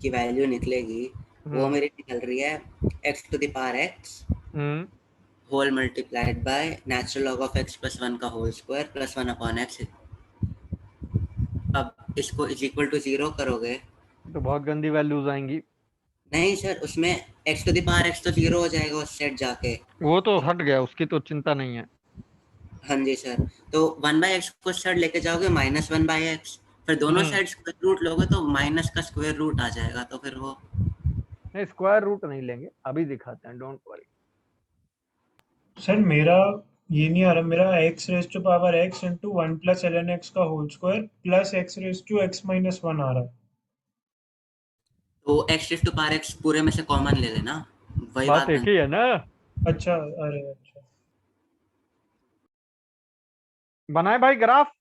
की वैल्यू निकलेगी वो मेरी निकल रही है x to the power x whole multiplied by natural log of x plus 1 का whole square plus 1 upon x। अब इसको इज इक्वल टू 0 करोगे तो बहुत गंदी वैल्यूज आएंगी। नहीं सर, उसमें x to the power x तो 0 हो जाएगा उस सेट जाके। वो तो हट गया, उसकी तो चिंता नहीं है। हाँ जी सर, तो 1/x को साइड लेके जाओगे -1/x, फिर दोनों साइड स्क्वायर रूट लोगे तो माइनस का स्क्वायर रूट आ जाएगा, तो फिर वो नहीं, स्क्वायर रूट नहीं लेंगे, अभी दिखाते हैं, डोंट वरी। सर मेरा ये नहीं आ रहा, मेरा x raise to power x into 1 plus ln x का whole square plus x raise to x minus 1 आ रहा है। तो x टू पावर x पूरे में से कॉमन ले लेना, वही बात एक ही है ना। अच्छा, अरे अच्छा। बनाए भाई ग्राफ?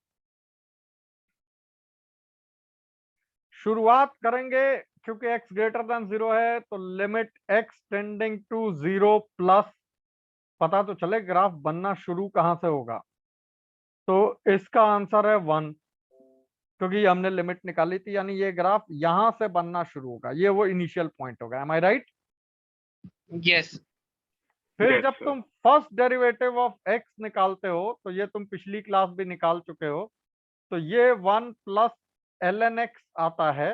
शुरुआत करेंगे क्योंकि x ग्रेटर देन 0 है तो limit x tending to 0 plus, पता तो चले ग्राफ बनना शुरू कहां से होगा। तो इसका आंसर है 1, क्योंकि हमने लिमिट निकाली थी, यानी ये ग्राफ यहां से बनना शुरू होगा, ये वो इनिशियल पॉइंट होगा। M I right? यस। फिर Yes, जब sir. तुम फर्स्ट डेरिवेटिव ऑफ x निकालते हो, तो ये तुम पिछली क्लास भी निकाल चुके हो, तो ये 1 प्लस ln x आता है।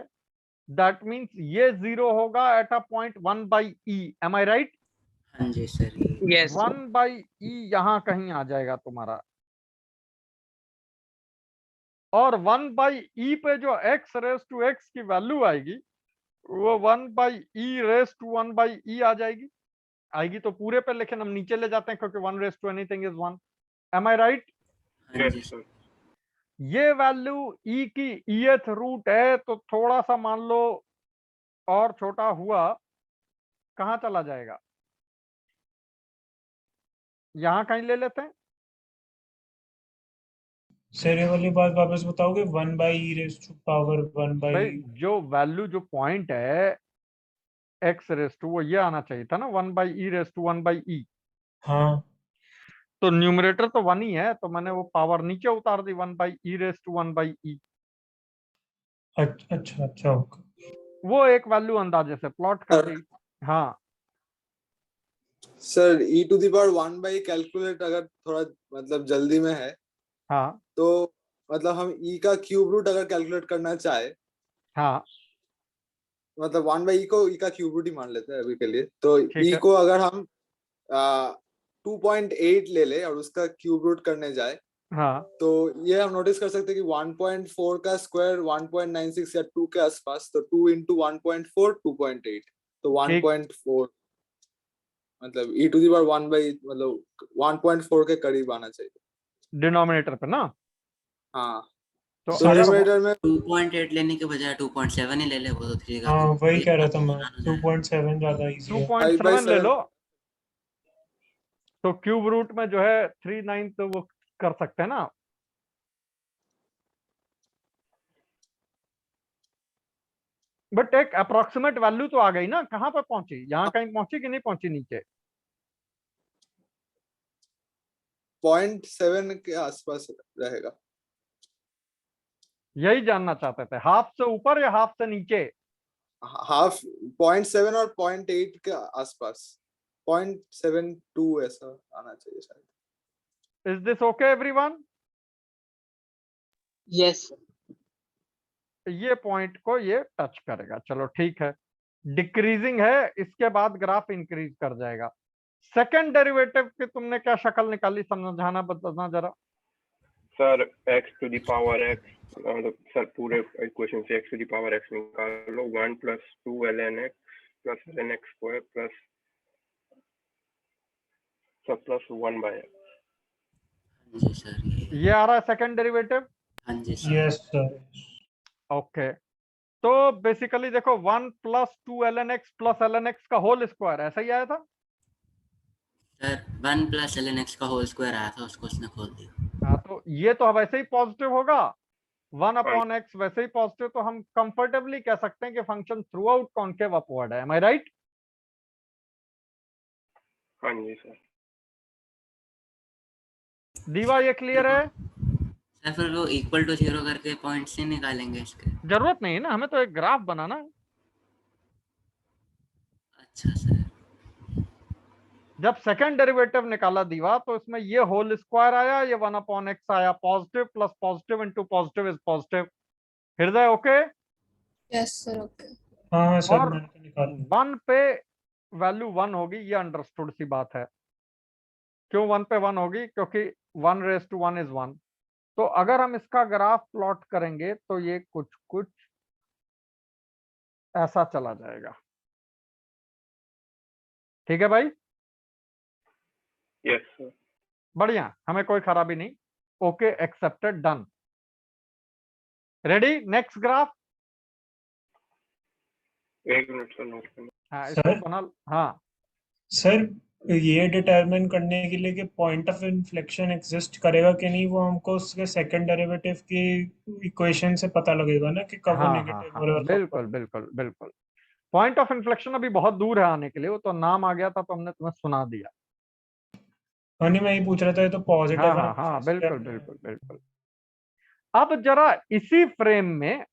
दैट मीन्स ये 0 होगा at a point 1/e। Am I right? हाँ जी सर, यस। 1/e यहां कहीं आ जाएगा तुम्हारा, और 1/e पे जो x रेज टू x की वैल्यू आएगी वो 1/e⁻1/e आ जाएगी। आएगी तो पूरे पे, लेकिन हम नीचे ले जाते हैं क्योंकि 1 इज 1। Am I right? हाँ यस जी सर। ये वैल्यू e की eth रूट है, तो थोड़ा सा मान लो और छोटा हुआ, कहाँ चला जाएगा? यहां कहीं ले लेते हैं। सर ये वाली बात वापस बताओगे, 1/e⁻1 भाई बाई। जो वैल्यू, जो पॉइंट है x⁻, वो ये आना चाहिए था ना, 1/e⁻1/e। हाँ तो न्यूमरेटर तो 1 ही है, तो मैंने वो पावर नीचे उतार दी, 1/e⁻1/e। अच्छा अच्छा ओके। वो एक वैल्यू अंदाजे से प्लॉट कर दी। हाँ सर e⁻1 कैलकुलेट अगर थोड़ा मतलब जल्दी में है, हाँ तो मतलब हम e का क्यूब रूट अगर कैलकुलेट करना चाहे, हाँ मतलब 1/e को e का क्यूब रूट ही मान लेते हैं अभी के लिए, तो ठीक e है। को अगर हम 2.8 ले ले और उसका क्यूब रूट करने जाए, हाँ तो ये हम नोटिस कर सकते हैं कि 1.4 का स्क्वायर 1.96 या 2 के आसपास, तो 2 इंटू 1.4 2.8, तो ठीक। 1.4 मतलब e⁻1 मतलब 1.4 के करीब आना चाहिए। डिनोमिनेटर पे ना, हाँ तो तो अगर न्यूमरेटर में 2.8 लेने के बजाय 2.7 ही ले ले, वो तो 3 का हाँ वही कह रहा था मैं, आसान हो जाएगा। 2.7 ज्यादा इजी है। 2.7 ले 5/7 लो, तो क्यूब रूट में जो है 3/9 तो वो कर सकते हैं ना। बट एक अप्रोक्सीमेट वैल्यू तो आ गई ना, कहाँ पर पहुंची? यहाँ कहीं पहुंची कि नहीं पहुंची नीचे? 0.7 के आसपास रहेगा। यही जानना चाहते थे, हाफ से ऊपर या हाफ से नीचे? हाफ 0.7 और 0.8 के आसपास, 0.72 ऐसा आना चाहिए शायद। Is this okay everyone? Yes ये पॉइंट को ये टच करेगा, चलो ठीक है। डिक्रीजिंग है, इसके बाद ग्राफ इंक्रीज कर जाएगा। सेकंड डेरिवेटिव की तुमने क्या शक्ल निकाली, समझाना बताना जरा। Sir x to the power x, मतलब सर पूरे इक्वेशन से x to the power x निकाल लो, 1 + 2 ln x plus ln x square plus सब प्लस 1/x। हाँ जी सर, ये आ रहा है सेकंड डेरिवेटिव। हाँ जी सर। Yes sir. ओके, तो बेसिकली देखो 1 + 2 ln x plus ln x का होल स्क्वायर, ऐसा ही आया था। सर 1 + ln x का होल स्क्वायर आया था, उसको उसने खोल दिया। हाँ, तो ये तो वैसे ही पॉजिटिव होगा, 1/x वैसे ही पॉजिटिव, तो हम कंफर्टेबली कह सकते हैं कि function throughout concave upward है। Am I right? हाँ जी सर। दीवा ये क्लियर है? सर फिर वो इक्वल टू 0 करके पॉइंट्स ही निकालेंगे इसके। जरूरत नहीं है ना, हमें तो एक ग्राफ बनाना है। अच्छा सर। जब सेकंड डेरिवेटिव निकाला दीवा, तो इसमें ये होल स्क्वायर आया, ये 1/x आया, positive plus positive into positive is positive. हृदय ओके? Yes sir okay. हाँ हाँ सर, और मैंने तो निकाला। 1 पे वैल्यू 1 होगी, ये अंडरस्टूड सी बात है। क्यों 1 पे 1 होगी? क्योंकि 1 इज 1। तो अगर हम इसका ग्राफ प्लॉट करेंगे, तो ये कुछ कुछ ऐसा चला जाएगा। ठीक है भाई? Yes sir. बढ़िया, हमें कोई खराबी नहीं। Okay, accepted, done. Ready, next graph. एक मिनट सर, नोट करना। हाँ, इसको सर बना। हाँ सर, ये डिटरमिन करने के लिए कि पॉइंट ऑफ इन्फ्लेक्शन एग्जिस्ट करेगा कि नहीं, वो हमको उसके सेकंड डेरिवेटिव की इक्वेशन से पता लगेगा ना, कि कब वो हाँ हाँ नेगेटिव हाँ, हो रहा है और कब बिल्कुल बिल्कुल बिल्कुल। पॉइंट ऑफ इन्फ्लेक्शन अभी बहुत दूर है आने के लिए, वो तो नाम आ गया था तो हमने तुम्हें सुना दिया। हाँ नहीं, मैं ही पूछ रहा था, ये तो हाँ पॉजिटिव और हाँ हमेशा हाँ, इसलिए बिल्कुल हमने। बिल्कुल बिल्कुल। अब जरा इसी फ्रेम में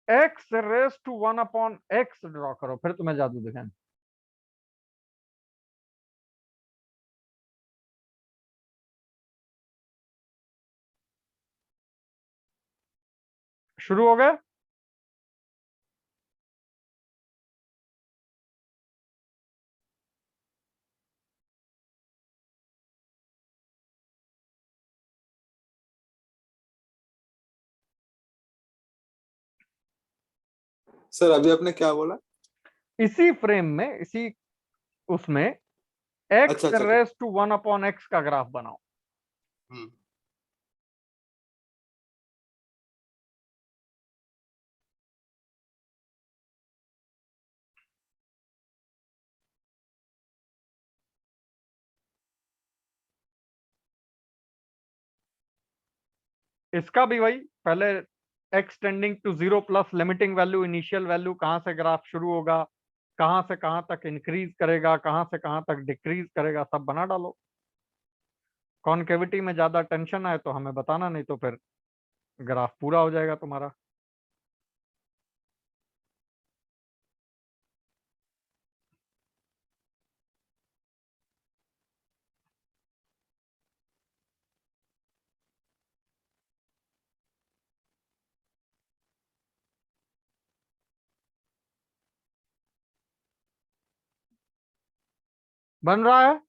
x⁻1/x ड्रॉ करो, फिर तुम्हें जादू दिखाएं। शुरू हो गए? सर अभी आपने क्या बोला? इसी फ्रेम में, इसी उसमें x अच्छा अच्छा रेस टू 1 अपॉन x का ग्राफ बनाओ। हम्म। इसका भी वही, पहले x tending to 0 plus limiting value, initial value, कहां से ग्राफ शुरू होगा, कहां से कहां तक इंक्रीज करेगा, कहां से कहां तक डिक्रीज करेगा, सब बना डालो। कॉन्केविटी में ज्यादा टेंशन आए तो हमें बताना, नहीं तो फिर ग्राफ पूरा हो जाएगा तुम्हारा। बन रहा है?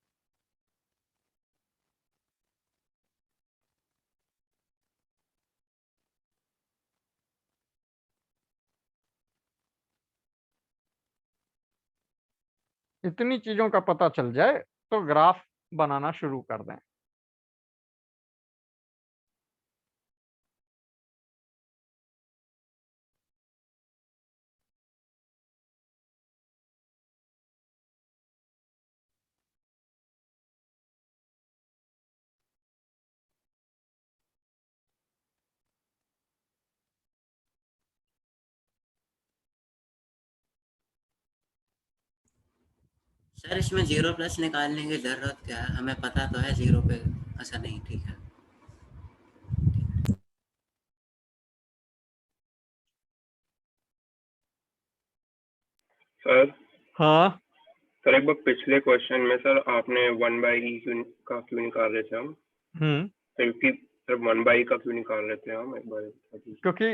इतनी चीजों का पता चल जाए तो ग्राफ बनाना शुरू कर दें। सर इसमें 0 प्लस निकालने की जरूरत क्या है? हमें पता तो है 0 पे। अच्छा नहीं, ठीक है। सर हाँ, सर एक बार पिछले क्वेश्चन में सर आपने 1/e का क्यों निकाल रहे थे हम? क्योंकि सर 1/e का क्यों निकाल रहे थे हम, एक बार? क्योंकि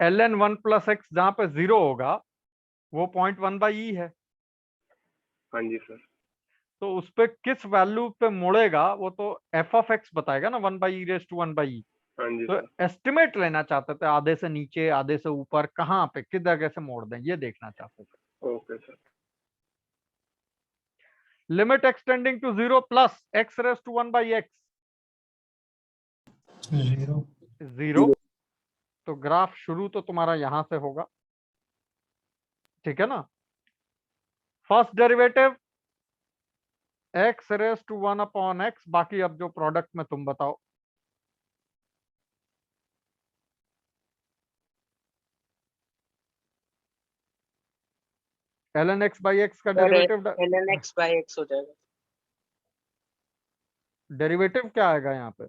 ln 1 प्लस एक्स जहां पे 0 होगा वो 0.1/e है, हाँ जी सर। तो उस पे किस वैल्यू पे मुड़ेगा वो तो f ऑफ x बताएगा ना, 1/e रेस टू 1/e। हाँ जी तो सर। एस्टिमेट लेना चाहते थे, आधे से नीचे आधे से ऊपर, कहाँ पे किस जगह से मोड़ दें, ये देखना चाहते थे। Okay sir. Limit x tending to 0 plus x raise to 1/x 0। तो ग्राफ शुरू तो तुम्हारा यहां से होगा, ठीक है ना। First derivative x raise to 1 upon x, बाकी अब जो प्रोडक्ट में तुम बताओ। ln x बाई x का derivative, ln x by x हो जाएगा। डेरिवेटिव क्या आएगा यहाँ पे?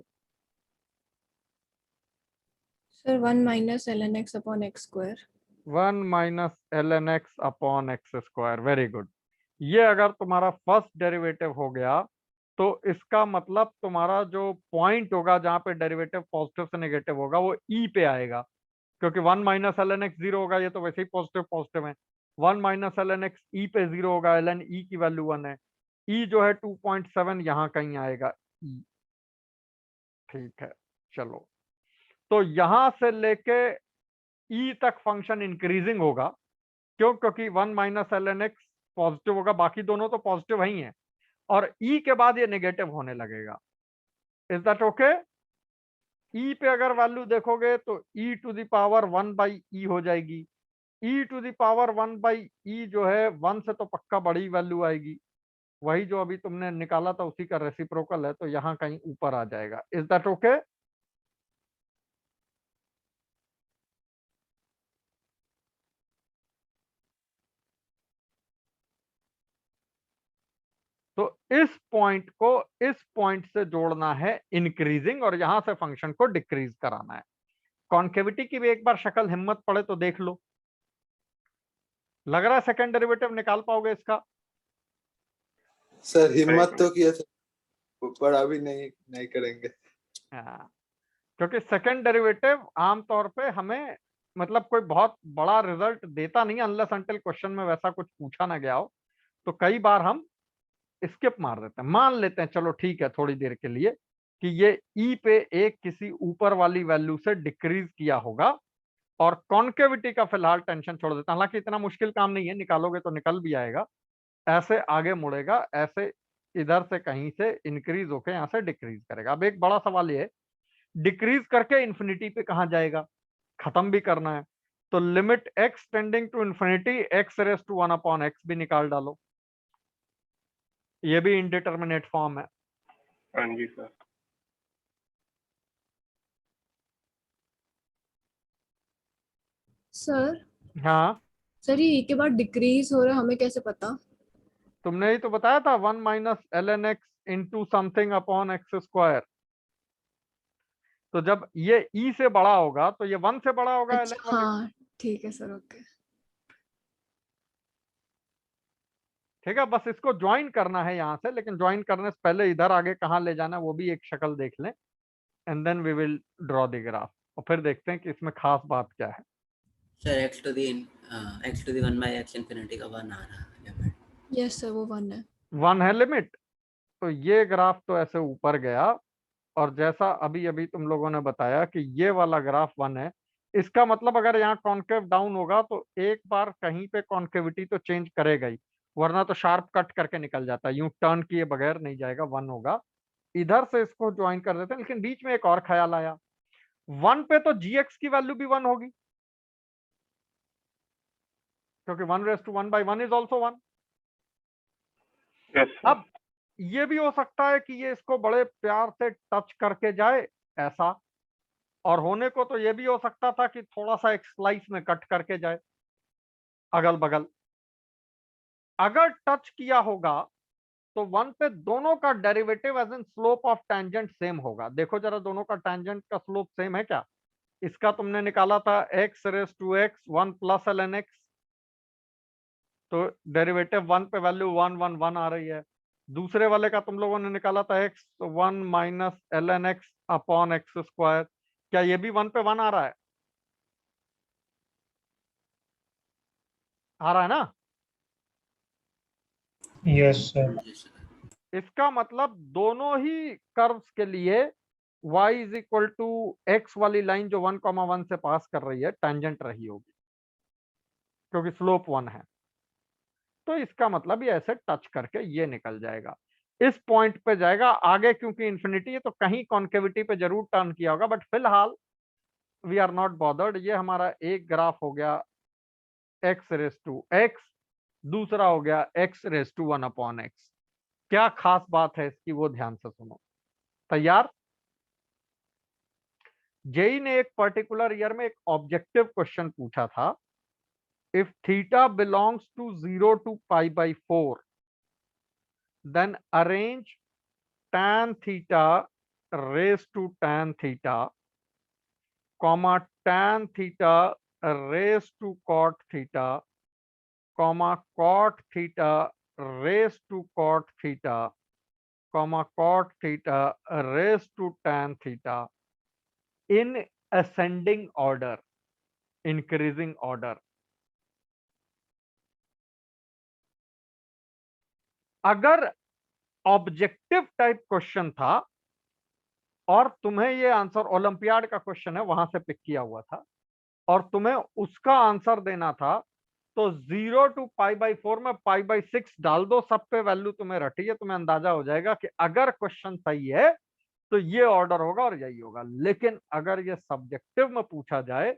Sir 1 minus ln x upon x square. 1 minus ln x upon x square, very good. ये अगर तुम्हारा फर्स्ट डेरिवेटिव हो गया तो इसका मतलब तुम्हारा जो पॉइंट होगा जहां पे डेरिवेटिव पॉजिटिव से नेगेटिव होगा वो ई पे आएगा, क्योंकि 1 माइनस ln x 0 होगा, ये तो वैसे ही पॉजिटिव पॉजिटिव है। 1 माइनस ln x ई पे 0 होगा, ln ई की वैल्यू 1 है, ई जो है 2.7 यहाँ कहीं आएगा ई। ठीक है, चलो। तो यहां से लेके ई तक फंक्शन इंक्रीजिंग होगा, क्यों? क्योंकि 1 माइनस ln x पॉजिटिव होगा, बाकी दोनों तो पॉजिटिव ही हैं, और ई के बाद ये नेगेटिव होने लगेगा। Is that okay? ई पे अगर वैल्यू देखोगे तो ई टू द पावर 1/e हो जाएगी। ई टू द पावर 1/e जो है 1 से तो पक्का बड़ी वैल्यू आएगी, वही जो अभी तुमने निकाला था उसी का रेसिप्रोकल है, तो यहाँ कहीं ऊपर आ जाएगा। Is that okay? तो इस पॉइंट को इस पॉइंट से जोड़ना है इंक्रीजिंग, और यहां से फंक्शन को डिक्रीज कराना है। कॉन्केविटी की भी एक बार शक्ल हिम्मत पड़े तो देख लो, लग रहा है सेकंड डेरिवेटिव निकाल पाओगे इसका? सर हिम्मत तो किया था, पर अभी नहीं करेंगे। हाँ, क्योंकि सेकंड डेरिवेटिव आमतौर पे हमें मतलब कोई बहुत बड़ा रिजल्ट देता नहीं, अनलेस अनटिल क्वेश्चन में वैसा कुछ पूछा ना गया हो, तो कई बार हम स्किप मार देते हैं। मान लेते हैं, चलो ठीक है, थोड़ी देर के लिए, कि ये ई पे एक किसी ऊपर वाली वैल्यू से डिक्रीज किया होगा, और कॉन्केविटी का फिलहाल टेंशन छोड़ देते हैं। हालांकि इतना मुश्किल काम नहीं है, निकालोगे तो निकल भी आएगा। ऐसे आगे मुड़ेगा, ऐसे इधर से कहीं से इंक्रीज होके यहाँ से डिक्रीज करेगा। अब एक बड़ा सवाल ये है, डिक्रीज करके इंफिनिटी पे कहाँ जाएगा, खत्म भी करना है। तो limit x tending to infinity x raise to 1 upon x भी निकाल डालो, ये भी इनडिटरमिनेट फॉर्म है। हाँ जी सर। सर हाँ, सर ये के बाद डिक्रीज हो रहा है, हमें कैसे पता? तुमने ही तो बताया था 1 minus ln x into something upon x square. तो जब ये e से बड़ा होगा तो ये 1 से बड़ा होगा अच्छा ln वाली। हाँ ठीक है सर, ओके। ठीक है, बस इसको ज्वाइन करना है यहाँ से, लेकिन ज्वाइन करने से पहले इधर आगे कहाँ ले जाना है वो भी एक शक्ल देख लें, and then we will draw the graph, और फिर देखते हैं कि इसमें खास बात क्या है। Sir x to the 1 by x infinity का 1 आ रहा है लिमिट। यस सर, वो 1 है। 1 है लिमिट। तो ये ग्राफ तो ऐसे ऊपर गया, और जैसा अभी अभी तुम लोगों ने बताया कि ये वाला ग्राफ 1 है, इसका मतलब अगर यहाँ कॉन्केव डाउन होगा तो एक बार कहीं पे कॉन्केविटी तो चेंज करेगा ही, वरना तो शार्प कट करके निकल जाता है, यूं टर्न किए बगैर नहीं जाएगा, 1 होगा। इधर से इसको ज्वाइन कर देते हैं, लेकिन बीच में एक और ख्याल आया, 1 पे तो gx की वैल्यू भी 1 होगी, क्योंकि 1 raise to 1 by 1 is also 1। Yes sir. अब ये भी हो सकता है कि ये इसको बड़े प्यार से टच करके जाए ऐसा, और होने को तो ये भी हो सकता था कि थोड़ा सा एक स्लाइस में कट करके जाए अगल बगल। अगर टच किया होगा तो 1 पे दोनों का derivative as in slope of tangent same होगा। देखो जरा, दोनों का टेंजेंट का स्लोप सेम है क्या? इसका तुमने निकाला था x raise to x 1 plus ln x, तो डेरिवेटिव 1 पे वैल्यू 1 1 1 आ रही है। दूसरे वाले का तुम लोगों ने निकाला था x 1 minus ln x upon x square, क्या ये भी 1 पे 1 आ रहा है? आ रहा है ना? Yes sir. इसका मतलब दोनों ही कर्व्स के लिए y is equal to x वाली लाइन जो 1,1 से पास कर रही है टेंजेंट रही होगी, क्योंकि स्लोप 1 है। तो इसका मतलब ये ऐसे टच करके ये निकल जाएगा, इस पॉइंट पे जाएगा। आगे क्योंकि इंफिनिटी है तो कहीं कॉन्केविटी पे जरूर टर्न किया होगा, बट फिलहाल वी आर नॉट बॉदर्ड। ये हमारा एक ग्राफ हो गया x रेज टू x, दूसरा हो गया x raise to 1 upon x। क्या खास बात है इसकी वो ध्यान से सुनो। तैयार? जेई ने एक पर्टिकुलर ईयर में एक ऑब्जेक्टिव क्वेश्चन पूछा था, if theta belongs to 0 to pi by 4 then arrange tan theta raised to tan theta, comma tan theta raised to cot theta, comma cot theta raised to cot theta, comma cot theta raised to tan theta in ascending order, increasing order। अगर objective type question था और तुम्हें ये answer olympiad का question है वहां से pick किया हुआ था, और तुम्हें उसका आंसर देना था, तो 0 टू पाई बाई 4 में पाई बाई 6 डाल दो, सब पे वैल्यू तुम्हें रटी है, तुम्हें अंदाजा हो जाएगा कि अगर क्वेश्चन सही है तो ये ऑर्डर होगा और यही होगा। लेकिन अगर ये सब्जेक्टिव में पूछा जाए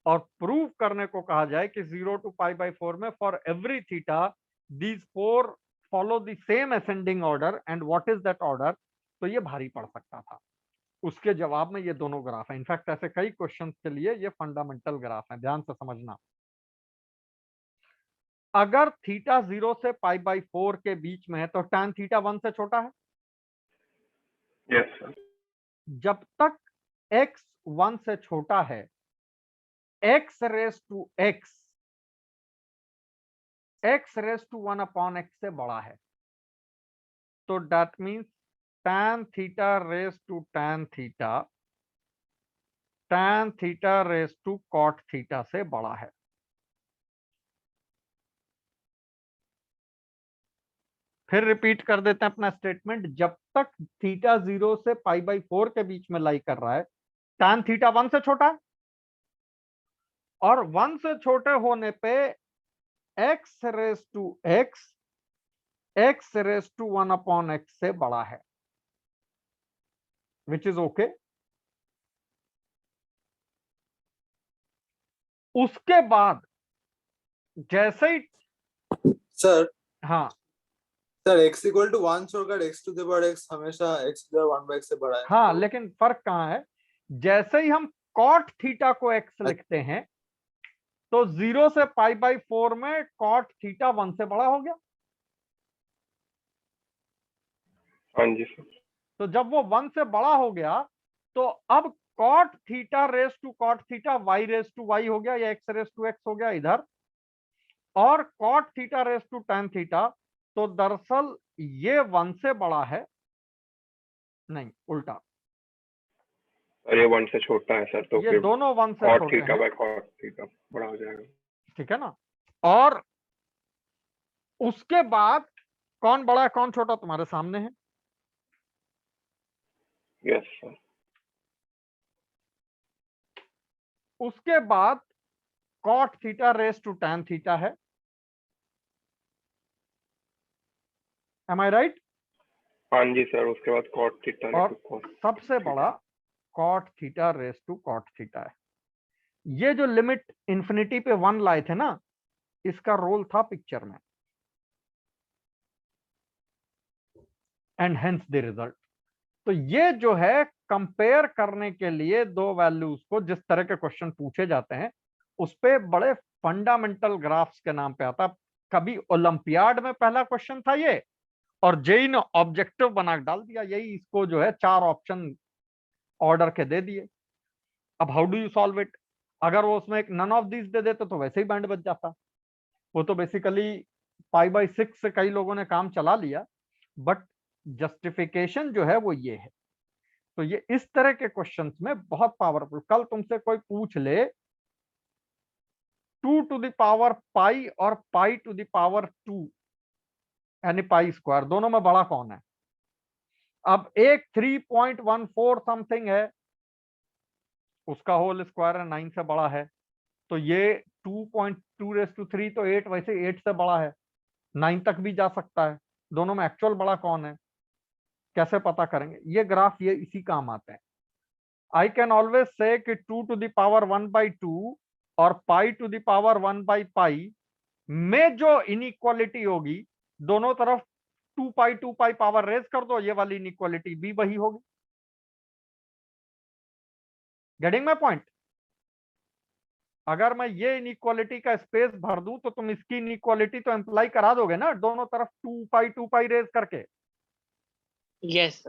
और प्रूव करने को कहा जाए कि 0 टू पाई बाई 4 में for every theta these 4 follow the same ascending order and what is that order, तो ये भारी पड़ सकता था। उसके जवाब में ये दोनों ग्राफ है। इनफैक्ट ऐसे कई क्वेश्चंस के लिए ये फंडामेंटल ग्राफ है, ध्यान से समझना। अगर थीटा 0 से पाई बाई 4 के बीच में है तो tan थीटा 1 से छोटा है। Yes sir. जब तक x 1 से छोटा है, x raise to one upon x से बड़ा है, तो that means tan theta raise to tan theta raise to cot theta से बड़ा है। फिर रिपीट कर देते हैं अपना स्टेटमेंट, जब तक थीटा 0 से पाई बाई 4 के बीच में लाई कर रहा है, tan थीटा 1 से छोटा है, और 1 से छोटे होने पे x raise to x raise to 1 upon x से बड़ा है, विच इज ओके। उसके बाद जैसे ही सर हाँ सर x इक्वल टू 1 छोड़कर x to the power x हमेशा x to the 1 by x से बड़ा है। हाँ, लेकिन फर्क कहाँ है, जैसे ही हम कॉट थीटा को x लिखते हैं तो 0 से π/4 में कॉट थीटा 1 से बड़ा हो गया। हाँ जी सर। तो जब वो 1 से बड़ा हो गया तो अब cot theta raise to cot theta y raise to y हो गया, या x रेस टू x हो गया इधर, और cot theta raise to tan theta. तो दरअसल ये 1 से बड़ा है, नहीं उल्टा, और ये 1 से छोटा है सर, तो ये फिर दोनों 1 से कॉट छोटे थीटा हैं, बाय कॉट थीटा बड़ा हो जाएगा। ठीक है ना। और उसके बाद कौन बड़ा है कौन छोटा तुम्हारे सामने है। Yes sir. उसके बाद cot theta raise to tan theta है, एम आई राइट। हाँ जी सर, उसके बाद कॉट थीटा और रेस टू कॉट सबसे बड़ा cot theta raise to cot theta है। ये जो लिमिट इंफिनिटी पे 1 लाए थे ना, इसका रोल था पिक्चर में, एंड हेंस द रिजल्ट। तो ये जो है कंपेयर करने के लिए दो वैल्यूज को, जिस तरह के क्वेश्चन पूछे जाते हैं उस पे बड़े फंडामेंटल ग्राफ्स के नाम पे आता। कभी ओलंपियाड में पहला क्वेश्चन था ये, और जेई ने ऑब्जेक्टिव बना डाल दिया, यही इसको जो है 4 ऑप्शन ऑर्डर के दे दिए। अब how do you solve it. अगर वो उसमें एक नन ऑफ दीज दे देते तो वैसे ही बैंड बच जाता। वो तो बेसिकली π/6 से कई लोगों ने काम चला लिया, बट जस्टिफिकेशन जो है वो ये है। तो ये इस तरह के क्वेश्चंस में बहुत पावरफुल। कल तुमसे कोई पूछ ले 2 टू द पावर पाई और पाई टू द पावर 2 यानी पाई स्क्वायर, दोनों में बड़ा कौन है। अब एक 3.14 समथिंग है, उसका होल स्क्वायर है 9 से बड़ा है, तो ये 2.2⁻³ तो 8, वैसे 8 से बड़ा है, 9 तक भी जा सकता है। दोनों में एक्चुअल बड़ा कौन है, कैसे पता करेंगे। ये ग्राफ ये इसी काम आते हैं। आई कैन ऑलवेज से कि 2 टू द पावर 1/2 और पाई टू द पावर 1/पाई में जो इनइक्वालिटी होगी, दोनों तरफ 2 पाई पावर रेज कर दो, ये वाली इनइक्वालिटी भी वही होगी। Getting my point. अगर मैं ये इनइक्वालिटी का स्पेस भर दूं तो तुम इसकी इनइक्वालिटी तो एम्प्लाई करा दोगे ना, दोनों तरफ 2 पाई रेज करके। यस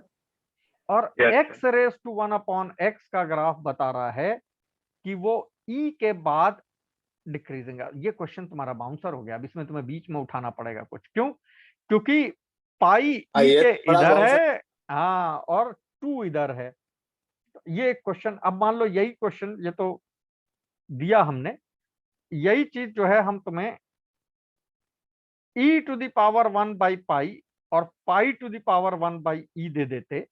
और Yes, x raise to 1 upon x का ग्राफ बता रहा है कि वो e के बाद डिक्रीजिंग। ये क्वेश्चन तुम्हारा बाउंसर हो गया, अब इसमें तुम्हें बीच में उठाना पड़ेगा कुछ। क्यों, क्योंकि पाई e ये के बड़ा इधर bouncer- है, हाँ, और 2 इधर है। ये क्वेश्चन, अब मान लो यही क्वेश्चन, ये तो दिया हमने, यही चीज जो है हम तुम्हें e टू द पावर 1/पाई और पाई टू द पावर 1/e दे देते,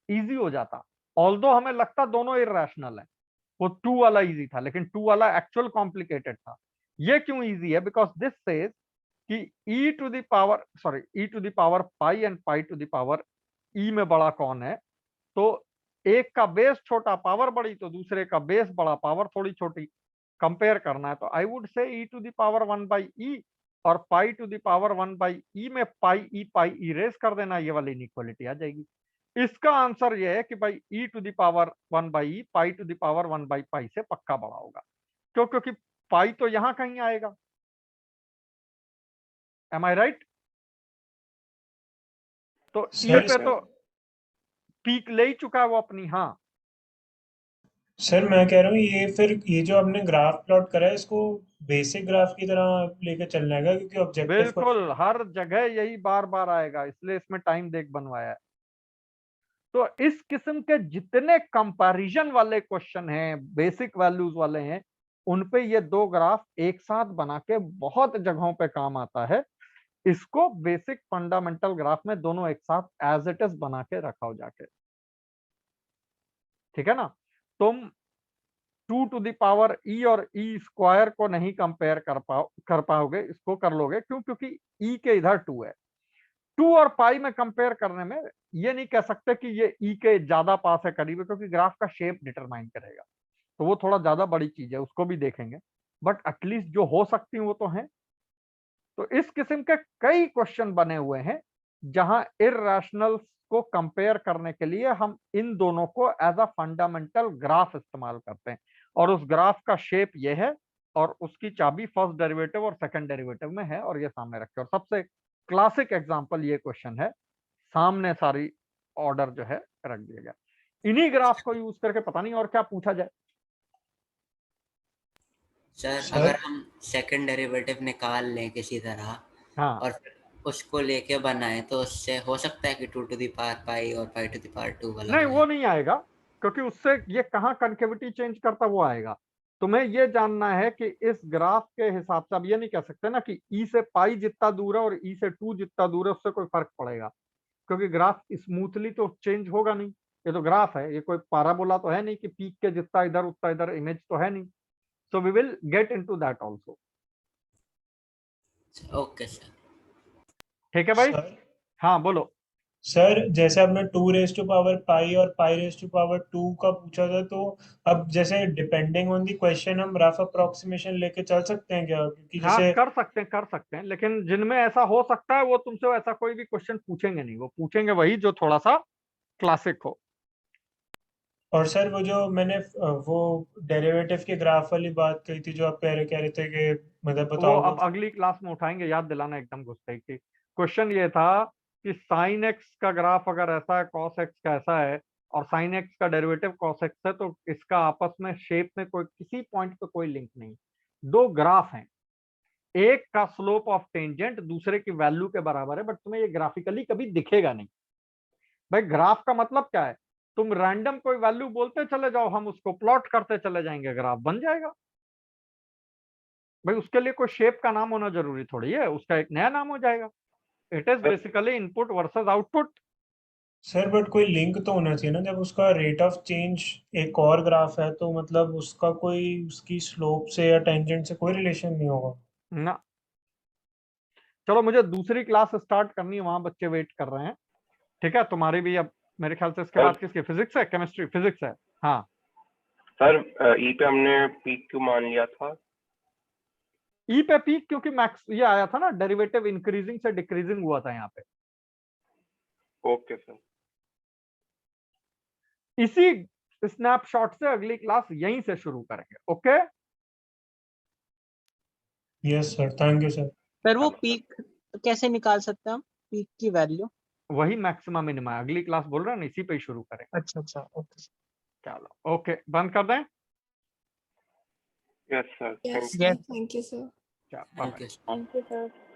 इजी हो जाता। ऑल्दो हमें लगता दोनों इरेशनल है, वो 2 वाला इजी था, लेकिन 2 वाला एक्चुअल कॉम्प्लिकेटेड था। ये क्यों इजी है, बिकॉज दिस सेज कि e to the power pi and pi to the power e में बड़ा कौन है। तो एक का बेस छोटा पावर बड़ी, तो दूसरे का बेस बड़ा पावर थोड़ी छोटी, कंपेयर करना है। तो I would say e to the power 1/e और पाई टू द पावर 1/e में पाई रेस कर देना, ये वाली इनइक्वालिटी आ जाएगी। इसका आंसर ये है कि भाई e to the power 1/e pi to the power 1/पाई से पक्का बड़ा होगा। क्यों, क्योंकि पाई तो यहां कहीं आएगा। M I right. तो e सर पे तो पीक ले ही चुका है वो अपनी। हाँ सर मैं कह रहा हूँ ये फिर ये जो आपने ग्राफ प्लॉट करा है इसको बेसिक ग्राफ की तरह लेके चलना है क्योंकि ऑब्जेक्टिव बिल्कुल, हर जगह यही बार बार आएगा, इसलिए इसमें टाइम देख बनवाया है। तो इस किस्म के जितने कंपैरिजन वाले क्वेश्चन हैं, बेसिक वैल्यूज वाले हैं, उन पे ये दो ग्राफ एक साथ बना के बहुत जगहों पे काम आता है। इसको बेसिक फंडामेंटल ग्राफ में दोनों एक साथ एज इट इज बना के रखा हो जाके, ठीक है ना। तुम 2 टू द पावर e और e स्क्वायर को नहीं कंपेयर कर पाओगे, इसको कर लोगे क्यों? क्योंकि e के इधर 2 है। 2 और पाई में कंपेयर करने में ये नहीं कह सकते कि ये e के ज्यादा पास है, करीब है, क्योंकि ग्राफ का शेप डिटरमाइन करेगा, तो वो थोड़ा ज्यादा बड़ी चीज है, उसको भी देखेंगे, बट एटलीस्ट जो हो सकती है वो तो है। तो इस किस्म के कई क्वेश्चन बने हुए हैं जहां इररेशनल्स को कंपेयर करने के लिए हम इन दोनों को एज अ फंडामेंटल ग्राफ इस्तेमाल करते हैं, और उस ग्राफ का शेप ये है और उसकी चाबी फर्स्ट डेरिवेटिव और सेकंड डेरिवेटिव में है, और ये सामने रखे। और सबसे क्लासिक एग्जांपल ये क्वेश्चन है, सामने सारी ऑर्डर जो है रख दिया गया। इन्हीं ग्राफ को यूज करके पता नहीं और क्या पूछा जाए। सर अगर हम सेकंड डेरिवेटिव निकाल लें किसी तरह, हाँ, और उसको लेके बनाए, तो उससे हो सकता है कि 2 टू द पावर पाई और पाई टू द पावर 2 वाला नहीं हो वो जाए। नहीं आएगा, क्योंकि उससे ये कहाँ कनकेविटी चेंज करता वो आएगा। तुम्हें ये जानना है कि इस ग्राफ के हिसाब से, अब ये नहीं कह सकते ना कि ई से पाई जितना दूर है और ई से 2 जितना दूर है उससे कोई फर्क पड़ेगा, क्योंकि ग्राफ स्मूथली तो चेंज होगा नहीं। ये तो ग्राफ है, ये कोई पाराबोला तो है नहीं कि पीक के जितना इधर उतना इधर, इमेज तो है नहीं। So we will get into that also. Okay sir. ठीक है भाई। हाँ बोलो। सर जैसे आपने 2 रेज टू पावर पाई और पाई रेज टू पावर 2 का पूछा था, तो अब जैसे डिपेंडिंग ऑन दी क्वेश्चन हम रफ अप्रोक्सीमेशन लेके चल सकते हैं क्या? क्योंकि हाँ जैसे कर सकते हैं, लेकिन जिनमें ऐसा हो सकता है वो तुमसे ऐसा कोई भी क्वेश्चन पूछेंगे नहीं, वो पूछेंगे वही जो थोड़ा सा क्लासिक हो। और सर वो जो मैंने वो डेरिवेटिव के ग्राफ वाली बात कही थी, जो आप कह रहे थे कि मतलब वो बताओगे अब अगली क्लास में उठाएंगे, याद दिलाना एकदम घुसते ही। क्वेश्चन ये था कि साइन एक्स का ग्राफ अगर ऐसा है, कॉस एक्स का ऐसा है, और साइन एक्स का डेरिवेटिव कॉस एक्स है, तो इसका आपस में शेप में कोई किसी पॉइंट पे कोई लिंक नहीं। दो ग्राफ हैं, एक का स्लोप ऑफ टेंजेंट दूसरे की वैल्यू के बराबर है, बट तुम्हें ये ग्राफिकली कभी दिखेगा नहीं। भाई ग्राफ का मतलब क्या है? तुम रैंडम कोई वैल्यू बोलते चले जाओ, हम उसको प्लॉट करते चले जाएंगे, ग्राफ बन जाएगा। भाई उसके लिए कोई शेप का नाम होना जरूरी थोड़ी है, उसका एक नया नाम हो जाएगा। It is basically input versus output. Sir but कोई लिंक तो होना चाहिए ना, जब उसका रेट ऑफ चेंज एक और ग्राफ है तो मतलब उसका कोई उसकी स्लोप से या टेंजेंट से कोई रिलेशन नहीं होगा ना, चलो मुझे दूसरी क्लास स्टार्ट करनी है, वहां बच्चे वेट कर रहे हैं। ठीक है, तुम्हारी भी अब मेरे ख्याल से इसके बाद किसकी फिजिक्स है, केमिस्ट्री फिजिक्स है। हाँ सर ई पे हमने पीक क्यों मान लिया था? ई पे पीक क्योंकि मैक्स ये आया था ना, डेरिवेटिव इंक्रीजिंग से डिक्रीजिंग हुआ था यहाँ पे। Okay sir. इसी स्नैपशॉट से अगली क्लास यहीं से शुरू करेंगे। Okay yes sir, thank you sir. Sir वो पीक कैसे निकाल सकते हैं हम, पीक की वैल्यू? वही मैक्सिमम मिनिमा, अगली क्लास बोल रहे हैं ना, इसी पे ही शुरू करेंगे। अच्छा ओके। चलो ओके, बंद कर दें। Yes sir, thank yes you. Thank you sir. चलो bye. Thank you. Thank you sir.